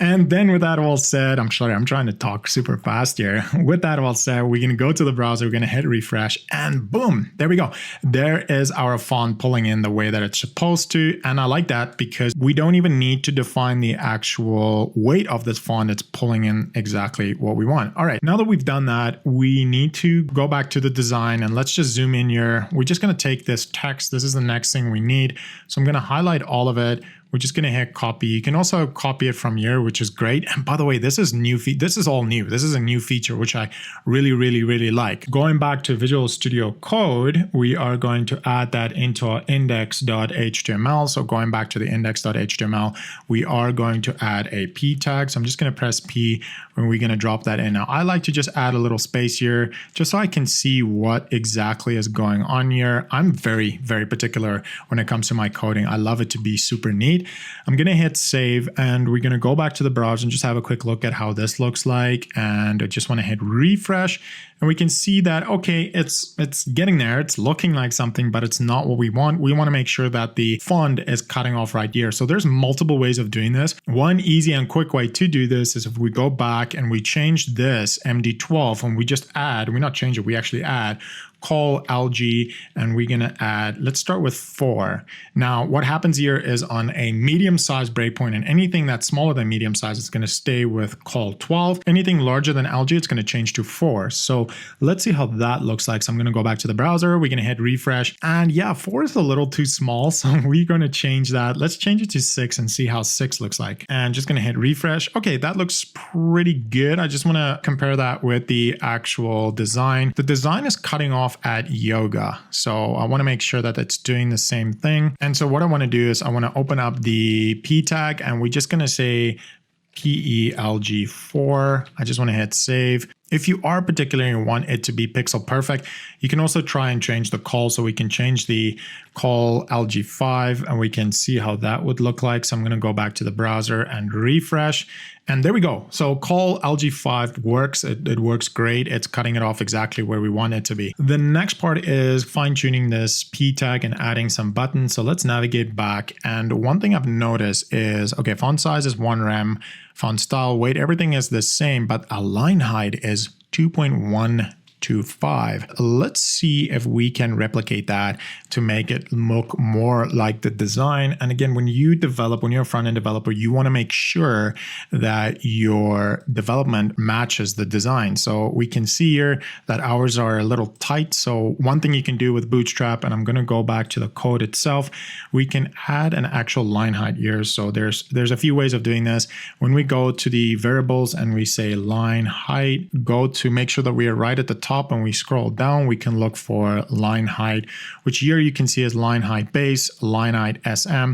And then with that all said, I'm sorry, I'm trying to talk super fast here. With that all said, we're going to go to the browser, we're going to hit refresh, and boom, there we go. There is our font pulling in the way that it's supposed to. And I like that because we don't even need to define the actual weight of this font. It's pulling in exactly what we want. All right, now that we've done that, we need to go back to the design and let's just zoom in here. We're just going to take this text. This is the next thing we need. So I'm going to highlight all of it. We're just going to hit copy. You can also copy it from here, which is great. And by the way, this is new. This is all new. This is a new feature, which I really, really, really like. Going back to Visual Studio Code, we are going to add that into our index.html. So going back to the index.html, we are going to add a p tag. So I'm just going to press P and we're going to drop that in. Now, I like to just add a little space here just so I can see what exactly is going on here. I'm very, very particular when it comes to my coding. I love it to be super neat. I'm going to hit save and we're going to go back to the browser and just have a quick look at how this looks like. And I just want to hit refresh and we can see that, okay, it's getting there. It's looking like something, but it's not what we want. We want to make sure that the font is cutting off right here. So there's multiple ways of doing this. One easy and quick way to do this is if we go back and we change this MD12 and we just add, we not change it, we actually add call LG, and we're going to add, let's start with 4. Now, what happens here is on a medium-sized breakpoint, and anything that's smaller than medium size is going to stay with call 12. Anything larger than LG, it's going to change to 4. So let's see how that looks like. So I'm going to go back to the browser. We're going to hit refresh. And yeah, 4 is a little too small. So we're going to change that. Let's change it to 6 and see how 6 looks like. And just going to hit refresh. Okay, that looks pretty good. I just want to compare that with the actual design. The design is cutting off off at yoga. So I want to make sure that it's doing the same thing. And so what I want to do is I want to open up the P tag, and we're just going to say PELG4. I just want to hit save. If you are particularly want it to be pixel perfect, you can also try and change the call. So we can change the call LG5 and we can see how that would look like. So I'm going to go back to the browser and refresh. And there we go. So call LG5 works. It works great. It's cutting it off exactly where we want it to be. The next part is fine tuning this P tag and adding some buttons. So let's navigate back. And one thing I've noticed is, okay, font size is 1 rem, font style, weight, everything is the same, but align height is 2.125. Let's see if we can replicate that to make it look more like the design. And again, when you're a front-end developer, you want to make sure that your development matches the design. So we can see here that ours are a little tight. So one thing you can do with Bootstrap, and I'm going to go back to the code itself, we can add an actual line height here. So there's a few ways of doing this. When we go to the variables and we say line height, go to make sure that we are right at the top, and we scroll down, we can look for line height, which here you can see is line height base, line height SM,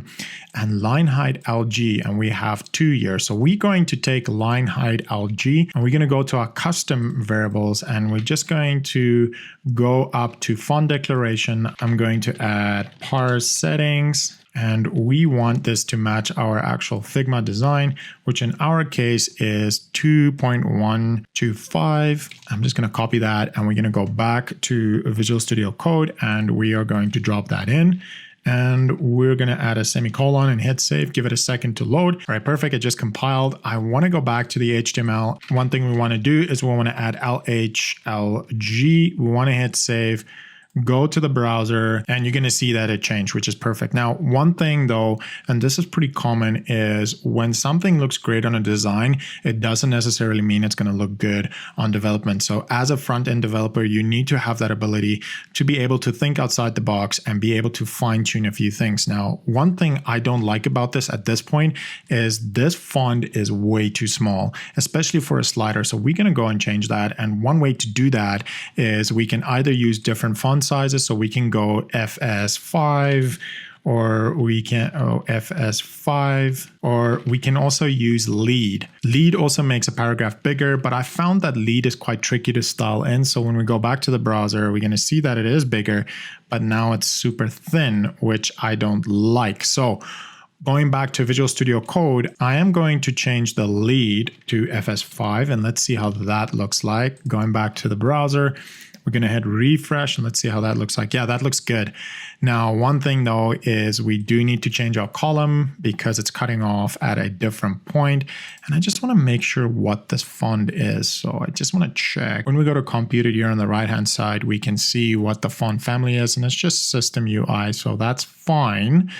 and line height LG, and we have 2 here. So we're going to take line height LG and we're going to go to our custom variables, and we're just going to go up to font declaration. I'm going to add parse settings. And we want this to match our actual Figma design, which in our case is 2.125. I'm just going to copy that, and we're going to go back to Visual Studio Code, and we are going to drop that in. And we're going to add a semicolon and hit save. Give it a second to load. All right, perfect. It just compiled. I want to go back to the HTML. One thing we want to do is we want to add LHLG. We want to hit save. Go to the browser, and you're going to see that it changed, which is perfect. Now, one thing though, and this is pretty common, is when something looks great on a design, it doesn't necessarily mean it's going to look good on development. So as a front-end developer, you need to have that ability to be able to think outside the box and be able to fine-tune a few things. Now, one thing I don't like about this at this point is this font is way too small, especially for a slider. So we're going to go and change that. And one way to do that is we can either use different font sizes. So we can go FS5, or we can FS5, or we can also use lead. Lead also makes a paragraph bigger, but I found that lead is quite tricky to style in. So when we go back to the browser, we're going to see that it is bigger, but now it's super thin, which I don't like. So going back to Visual Studio Code, I am going to change the lead to FS5, and let's see how that looks like. Going back to the browser, we're going to hit refresh, and let's see how that looks like. Yeah, that looks good. Now, one thing though is we do need to change our column because it's cutting off at a different point. And I just want to make sure what this font is. So I just want to check. When we go to compute it here on the right-hand side, we can see what the font family is, and it's just System UI. So that's fine.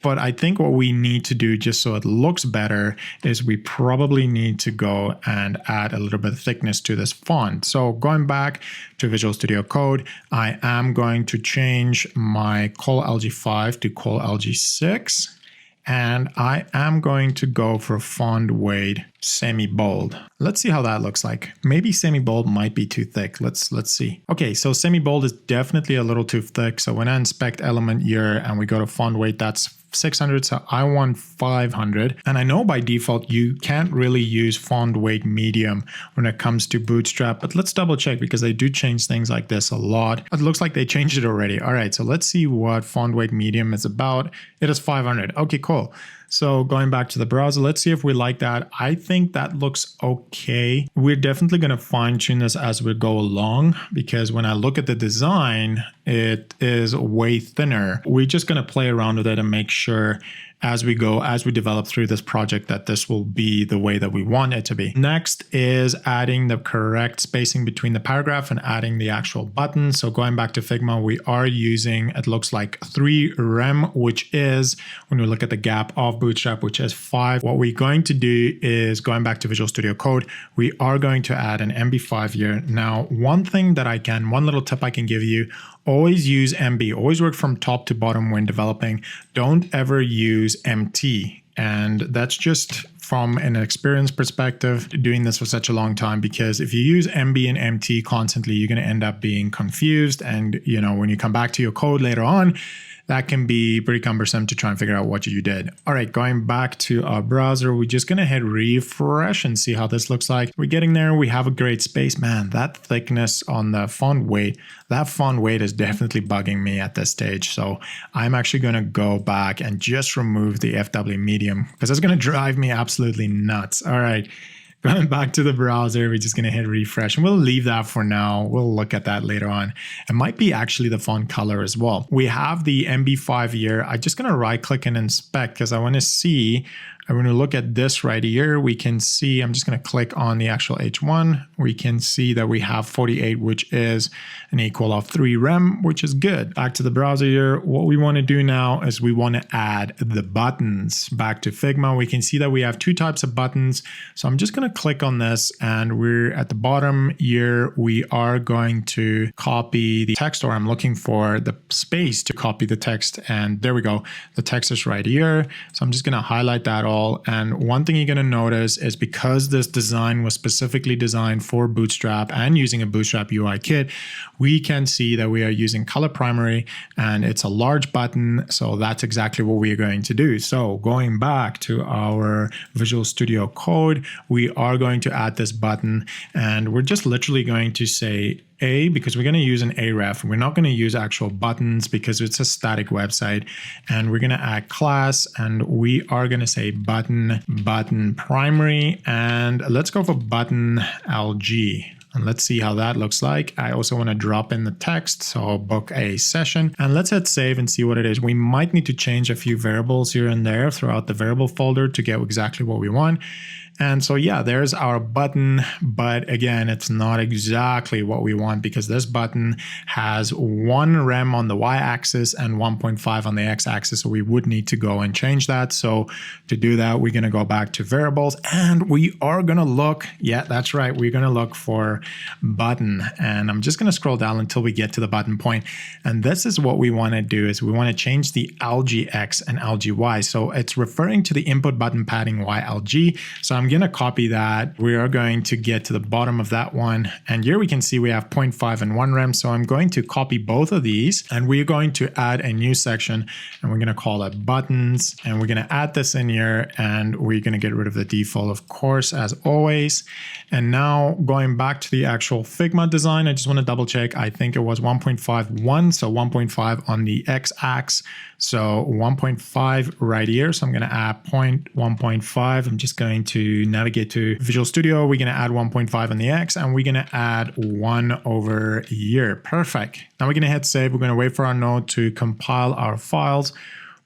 But I think what we need to do, just so it looks better, is we probably need to go and add a little bit of thickness to this font. So going back to Visual Studio Code, I am going to change my call LG5 to call LG6. And I am going to go for font weight semi-bold. Let's see how that looks like. Maybe semi-bold might be too thick. Let's see. Okay, so semi-bold is definitely a little too thick. So when I inspect element here and we go to font weight, that's 600, so I want 500. And I know by default you can't really use font weight medium when it comes to Bootstrap, but let's double check because they do change things like this a lot. It looks like they changed it already. All right, so let's see what font weight medium is about. It is 500. Okay, cool. So going back to the browser, let's see if we like that. I think that looks okay. We're definitely going to fine tune this as we go along, because when I look at the design, it is way thinner. We're just going to play around with it and make sure as we go, as we develop through this project, that this will be the way that we want it to be. Next is adding the correct spacing between the paragraph and adding the actual button. So going back to Figma, we are using, it looks like 3 rem, which is, when we look at the gap of Bootstrap, which is 5. What we're going to do is, going back to Visual Studio Code, we are going to add an MB5 here. Now, one little tip I can give you, always use MB, always work from top to bottom when developing. Don't ever use MT. And that's just from an experience perspective, doing this for such a long time, because if you use MB and MT constantly, you're going to end up being confused. And, you know, when you come back to your code later on, that can be pretty cumbersome to try and figure out what you did. All right, going back to our browser, we're just gonna hit refresh and see how this looks like. We're getting there, we have a great space. Man, that thickness on the font weight, that font weight is definitely bugging me at this stage. So I'm actually gonna go back and just remove the FW medium because it's gonna drive me absolutely nuts. All right. Going back to the browser, we're just going to hit refresh and we'll leave that for now. We'll look at that later on. It might be actually the font color as well. We have the MB5 here. I'm just going to right click and inspect because I want to see. And when we look at this right here, we can see, I'm just going to click on the actual H1. We can see that we have 48, which is an equal of 3 rem, which is good. Back to the browser here. What we want to do now is we want to add the buttons. Back to Figma, we can see that we have 2 types of buttons. So I'm just going to click on this and we're at the bottom here. We are going to copy the text, or I'm looking for the space to copy the text. And there we go. The text is right here. So I'm just going to highlight that all. And one thing you're going to notice is because this design was specifically designed for Bootstrap and using a Bootstrap UI kit, we can see that we are using color primary and it's a large button. So that's exactly what we are going to do. So going back to our Visual Studio Code, we are going to add this button and we're just literally going to say A, because we're going to use an aref. We're not going to use actual buttons because it's a static website. And we're going to add class and we are going to say button primary. And let's go for button LG. And let's see how that looks like. I also want to drop in the text. So I'll book a session and let's hit save and see what it is. We might need to change a few variables here and there throughout the variable folder to get exactly what we want. And so, yeah, there's our button, but again, it's not exactly what we want because this button has 1 rem on the y-axis and 1.5 on the x-axis. So we would need to go and change that. So to do that, we're going to go back to variables and we are going to look. Yeah, that's right. We're going to look for button. And I'm just going to scroll down until we get to the button point. And this is what we want to do is we want to change the LGX and LGY. So it's referring to the input button padding YLG. So I'm going to copy that. We are going to get to the bottom of that one. And here we can see we have 0.5 and 1 rem. So I'm going to copy both of these and we're going to add a new section and we're going to call it buttons. And we're going to add this in here and we're going to get rid of the default, of course, as always. And now going back to the actual Figma design, I just want to double check. I think it was 1.51. So 1.5 on the x-axis. So 1.5 right here. So I'm going to add 1.5. I'm just going to navigate to Visual Studio. We're going to add 1.5 on the X and we're going to add 1 over here. Perfect. Now we're going to hit save. We're going to wait for our node to compile our files.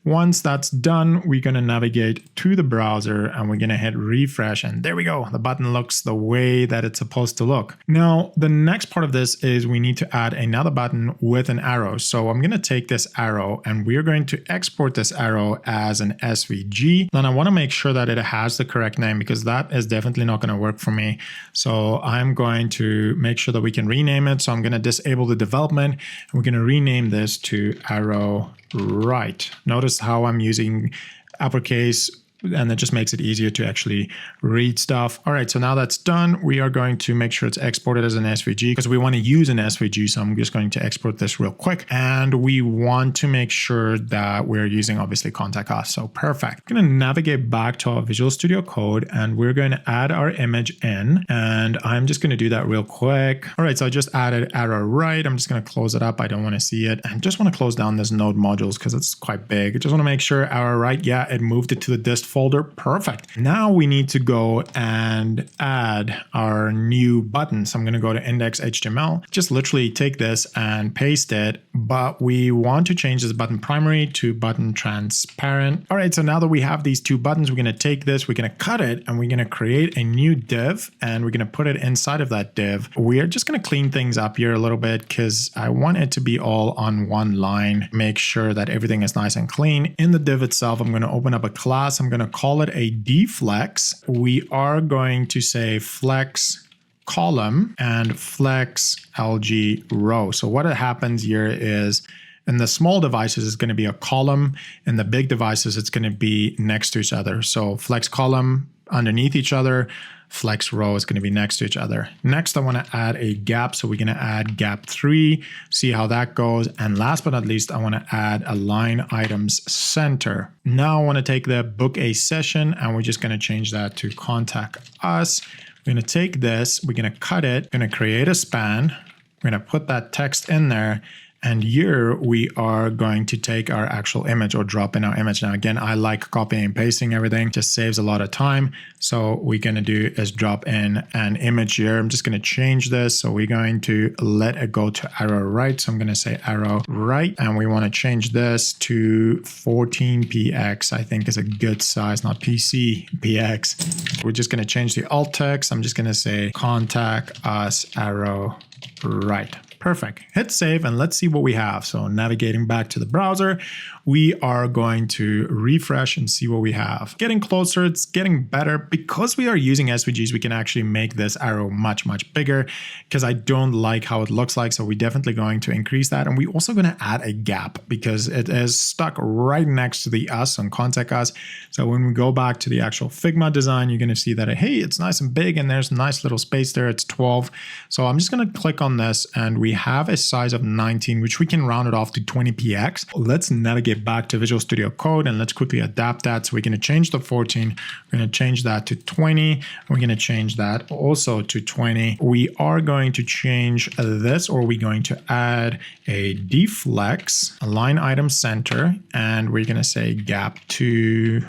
Once that's done, we're going to navigate to the browser and we're going to hit refresh. And there we go. The button looks the way that it's supposed to look. Now, the next part of this is we need to add another button with an arrow. So I'm going to take this arrow and we're going to export this arrow as an SVG. Then I want to make sure that it has the correct name because that is definitely not going to work for me. So I'm going to make sure that we can rename it. So I'm going to disable the development and we're going to rename this to arrow right. Notice how I'm using uppercase and it just makes it easier to actually read stuff. All right, so now that's done. We are going to make sure it's exported as an SVG because we want to use an SVG. So I'm just going to export this real quick. And we want to make sure that we're using obviously contact us. So perfect. I'm going to navigate back to our Visual Studio Code and we're going to add our image in. And I'm just going to do that real quick. All right, so I just added arrow right. I'm just going to close it up. I don't want to see it. And just want to close down this node modules because it's quite big. I just want to make sure arrow right. Yeah, it moved it to the dist folder. Perfect. Now we need to go and add our new button. So I'm going to go to index.html, just literally take this and paste it, but we want to change this button primary to button transparent. All right, so now that we have these 2 buttons, we're going to take this, we're going to cut it, and we're going to create a new div, and we're going to put it inside of that div. We are just going to clean things up here a little bit because I want it to be all on one line. Make sure that everything is nice and clean. In the div itself, I'm going to open up a class. I'm going to call it a deflex. We are going to say flex column and flex LG row. So what happens here is In the small devices, it's going to be a column. In the big devices, it's going to be next to each other. So flex column underneath each other, flex row is going to be next to each other. Next, I want to add a gap. So we're going to add gap 3, see how that goes. And last but not least, I want to add a line items center. Now I want to take the book a session and we're just going to change that to contact us. We're going to take this, we're going to cut it, we're going to create a span. We're going to put that text in there. And here we are going to take our actual image or drop in our image. Now, again, I like copying and pasting everything, just saves a lot of time. So what we're going to do is drop in an image here. I'm just going to change this. So we're going to let it go to arrow right. So I'm going to say arrow right. And we want to change this to 14px. I think is a good size, not PC, px. We're just going to change the alt text. I'm just going to say contact us arrow right. Perfect. Hit save and let's see what we have. So navigating back to the browser, we are going to refresh and see what we have. Getting closer, it's getting better. Because we are using SVGs, we can actually make this arrow much, much bigger because I don't like how it looks like. So we're definitely going to increase that. And we're also going to add a gap because it is stuck right next to the us on contact us. So when we go back to the actual Figma design, you're going to see that, hey, it's nice and big and there's a nice little space there. It's 12. So I'm just going to click on this and we have a size of 19, which we can round it off to 20px. Let's navigate back to Visual Studio Code and let's quickly adapt that. So we're going to change the 14. We're going to change that to 20. And we're going to change that also to 20. We are going to change this, or we're going to add a deflex, a line item center, and we're going to say gap 2.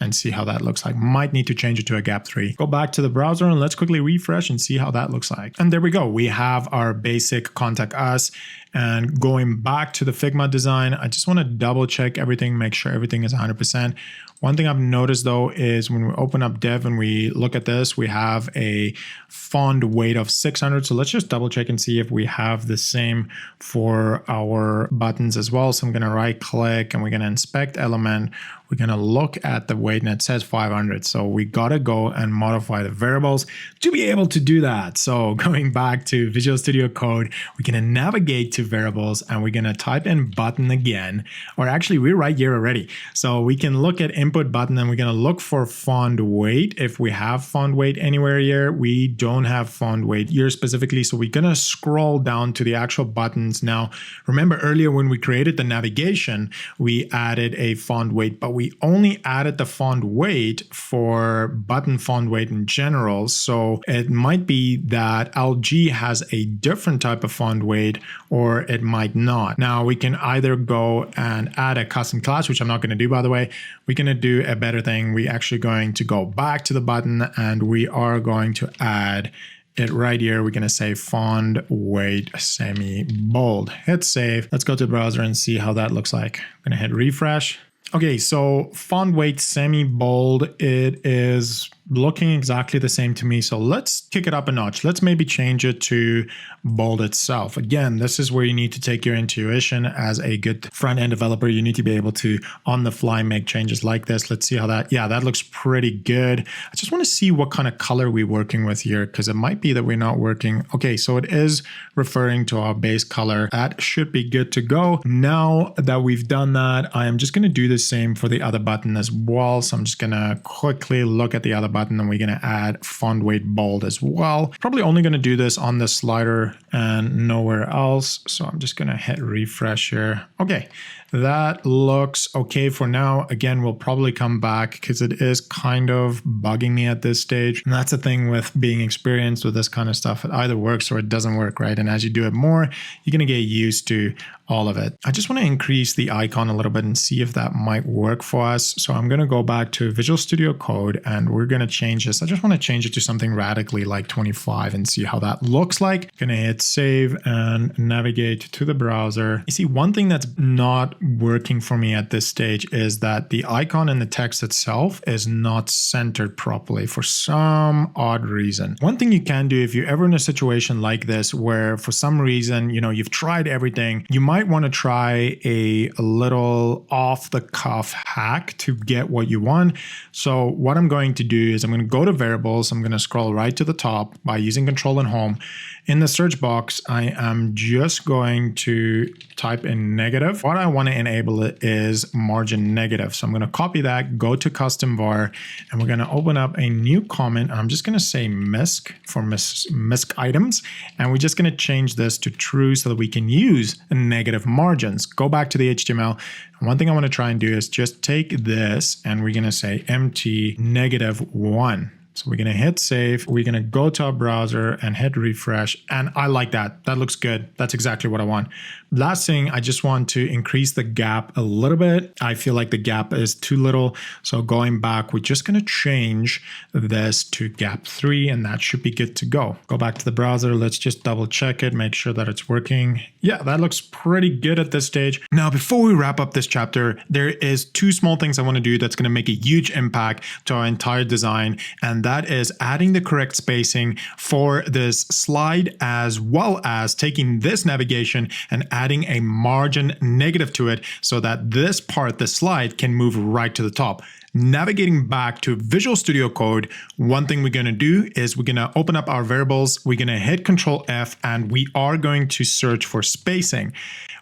And see how that looks like. Might need to change it to a gap 3. Go back to the browser and let's quickly refresh and see how that looks like. And there we go. We have our basic contact us. And going back to the Figma design, I just want to double check everything, make sure everything is 100%. One thing I've noticed though is when we open up dev and we look at this, we have a font weight of 600. So let's just double check and see if we have the same for our buttons as well. So I'm going to right click and we're going to inspect element. We're going to look at the weight and it says 500. So we got to go and modify the variables to be able to do that. So going back to Visual Studio Code, we're going to navigate to variables and we're going to type in button again, or actually we're right here already. So we can look at input button and we're going to look for font weight. If we have font weight anywhere here, we don't have font weight here specifically. So we're going to scroll down to the actual buttons. Now, remember earlier when we created the navigation, we added a font weight, but we only added the font weight for button font weight in general. So it might be that LG has a different type of font weight, or it might not. Now we can either go and add a custom class, which I'm not going to do, by the way. We're going to do a better thing. We're actually going to go back to the button and we are going to add it right here. We're going to say font weight semi bold. Hit save. Let's go to the browser and see how that looks like. I'm going to hit refresh. Okay, so font weight semi-bold, it is looking exactly the same to me. So let's kick it up a notch. Let's maybe change it to bold itself. Again, this is where you need to take your intuition as a good front-end developer. You need to be able to, on the fly, make changes like this. Let's see how that, yeah, that looks pretty good. I just want to see what kind of color we're working with here, because it might be that we're not working. Okay, so it is referring to our base color. That should be good to go. Now that we've done that, I am just going to do the same for the other button as well. So I'm just going to quickly look at the other button and we're going to add font weight bold as well. Probably only going to do this on the slider and nowhere else. So I'm just going to hit refresh here. Okay, that looks okay for now. Again, we'll probably come back because it is kind of bugging me at this stage. And that's the thing with being experienced with this kind of stuff. It either works or it doesn't work, right? And as you do it more, you're going to get used to all of it. I just want to increase the icon a little bit and see if that might work for us. So I'm going to go back to Visual Studio Code and we're going to change this. I just want to change it to something radically like 25 and see how that looks like. Going to hit save and navigate to the browser. You see, one thing that's not working for me at this stage is that the icon and the text itself is not centered properly for some odd reason. One thing you can do if you're ever in a situation like this where for some reason, you've tried everything, you might want to try a little off the cuff hack to get what you want. So what I'm going to do is I'm going to go to variables. I'm going to scroll right to the top by using Control and Home. In the search box, I am just going to type in negative. What I want to enable it is margin negative. So I'm going to copy that, go to custom var, and we're going to open up a new comment. I'm just going to say misc for misc items. And we're just going to change this to true so that we can use negative margins. Go back to the HTML. One thing I want to try and do is just take this and we're going to say empty -1. So we're going to hit save. We're going to go to our browser and hit refresh. And I like that. That looks good. That's exactly what I want. Last thing, I just want to increase the gap a little bit. I feel like the gap is too little. So going back, we're just going to change this to gap 3 and that should be good to go. Go back to the browser. Let's just double check it, make sure that it's working. Yeah, that looks pretty good at this stage. Now, before we wrap up this chapter, there is 2 small things I want to do that's going to make a huge impact to our entire design. And that is adding the correct spacing for this slide, as well as taking this navigation and adding a margin negative to it so that this part, the slide, can move right to the top. Navigating back to Visual Studio Code, one thing we're going to do is we're going to open up our variables. We're going to hit Control F and we are going to search for spacing.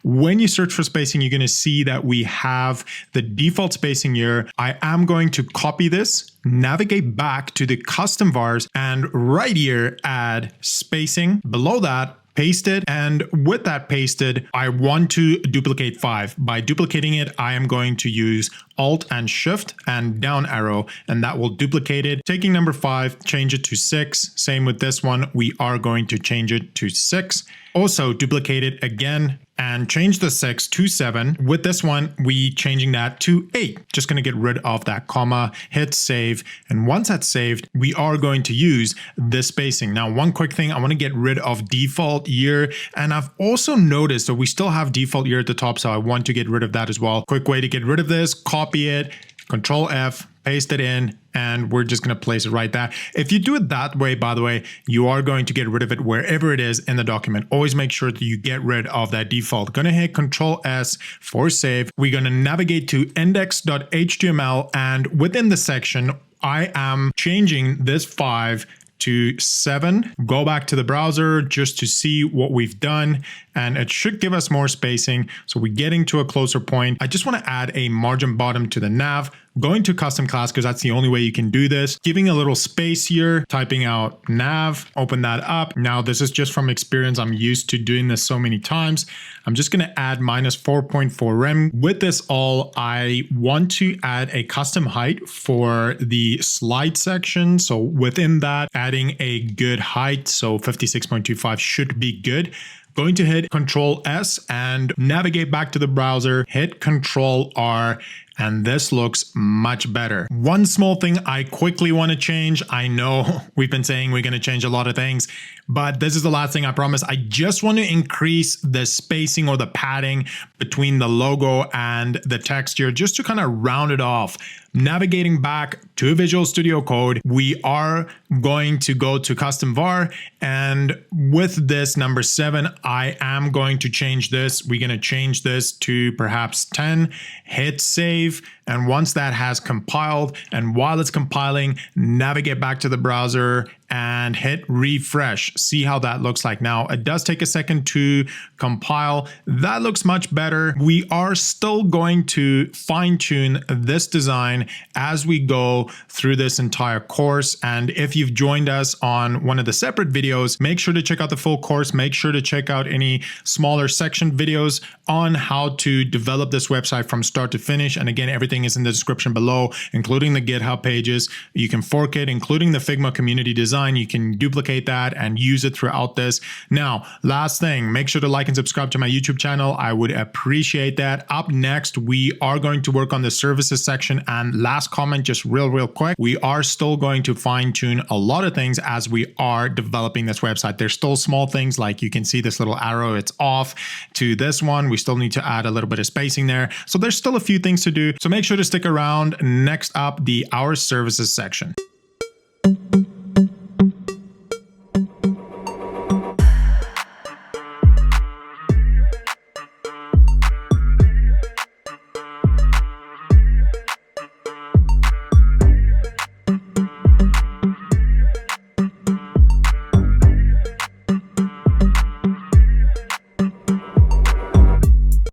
When you search for spacing, you're going to see that we have the default spacing here. I am going to copy this, navigate back to the custom vars, and right here, add spacing. Below that, paste it, and with that pasted, I want to duplicate 5. By duplicating it, I am going to use Alt and Shift and down arrow, and that will duplicate it. Taking number 5, change it to 6. Same with this one, we are going to change it to 6. Also duplicate it again and change the 6 to 7. With this one, we changing that to 8. Just going to get rid of that comma, hit save. And once that's saved, we are going to use this spacing. Now, one quick thing, I want to get rid of default year. And I've also noticed that we still have default year at the top. So I want to get rid of that as well. Quick way to get rid of this, copy it, Control F, paste it in, and we're just going to place it right there. If you do it that way, by the way, you are going to get rid of it wherever it is in the document. Always make sure that you get rid of that default. Going to hit Control S for save. We're going to navigate to index.html, and within the section, I am changing this 5 to 7. Go back to the browser just to see what we've done, and it should give us more spacing. So we're getting to a closer point. I just want to add a margin bottom to the nav. Going to custom class because that's the only way you can do this. Giving a little space here, typing out nav, open that up. Now this is just from experience. I'm used to doing this so many times. I'm just going to add -4.4 rem. With this all, I want to add a custom height for the slide section. So within that, adding a good height. So 56.25 should be good. Going to hit Control S and navigate back to the browser, hit Control R, and this looks much better. One small thing I quickly want to change. I know we've been saying we're going to change a lot of things, but this is the last thing I promise. I just want to increase the spacing or the padding between the logo and the texture just to kind of round it off. Navigating back to Visual Studio Code, we are going to go to custom var, and with this number 7, I am going to change this. We're going to change this to perhaps 10, hit save. And once that has compiled, and while it's compiling, navigate back to the browser and hit refresh. See how that looks like. Now, it does take a second to compile. That looks much better. We are still going to fine tune this design as we go through this entire course. And if you've joined us on one of the separate videos, make sure to check out the full course. Make sure to check out any smaller section videos on how to develop this website from start to finish. And again, everything is in the description below, including the GitHub pages. You can fork it, including the Figma community design. design, you can duplicate that and use it throughout this. Now, last thing, make sure to like and subscribe to my YouTube channel. I would appreciate that. Up next, we are going to work on the services section. And last comment, just real quick, we are still going to fine tune a lot of things as we are developing this website. There's still small things like you can see this little arrow, it's off to this one. We still need to add a little bit of spacing there. So there's still a few things to do. So make sure to stick around. Next up, the Our Services section.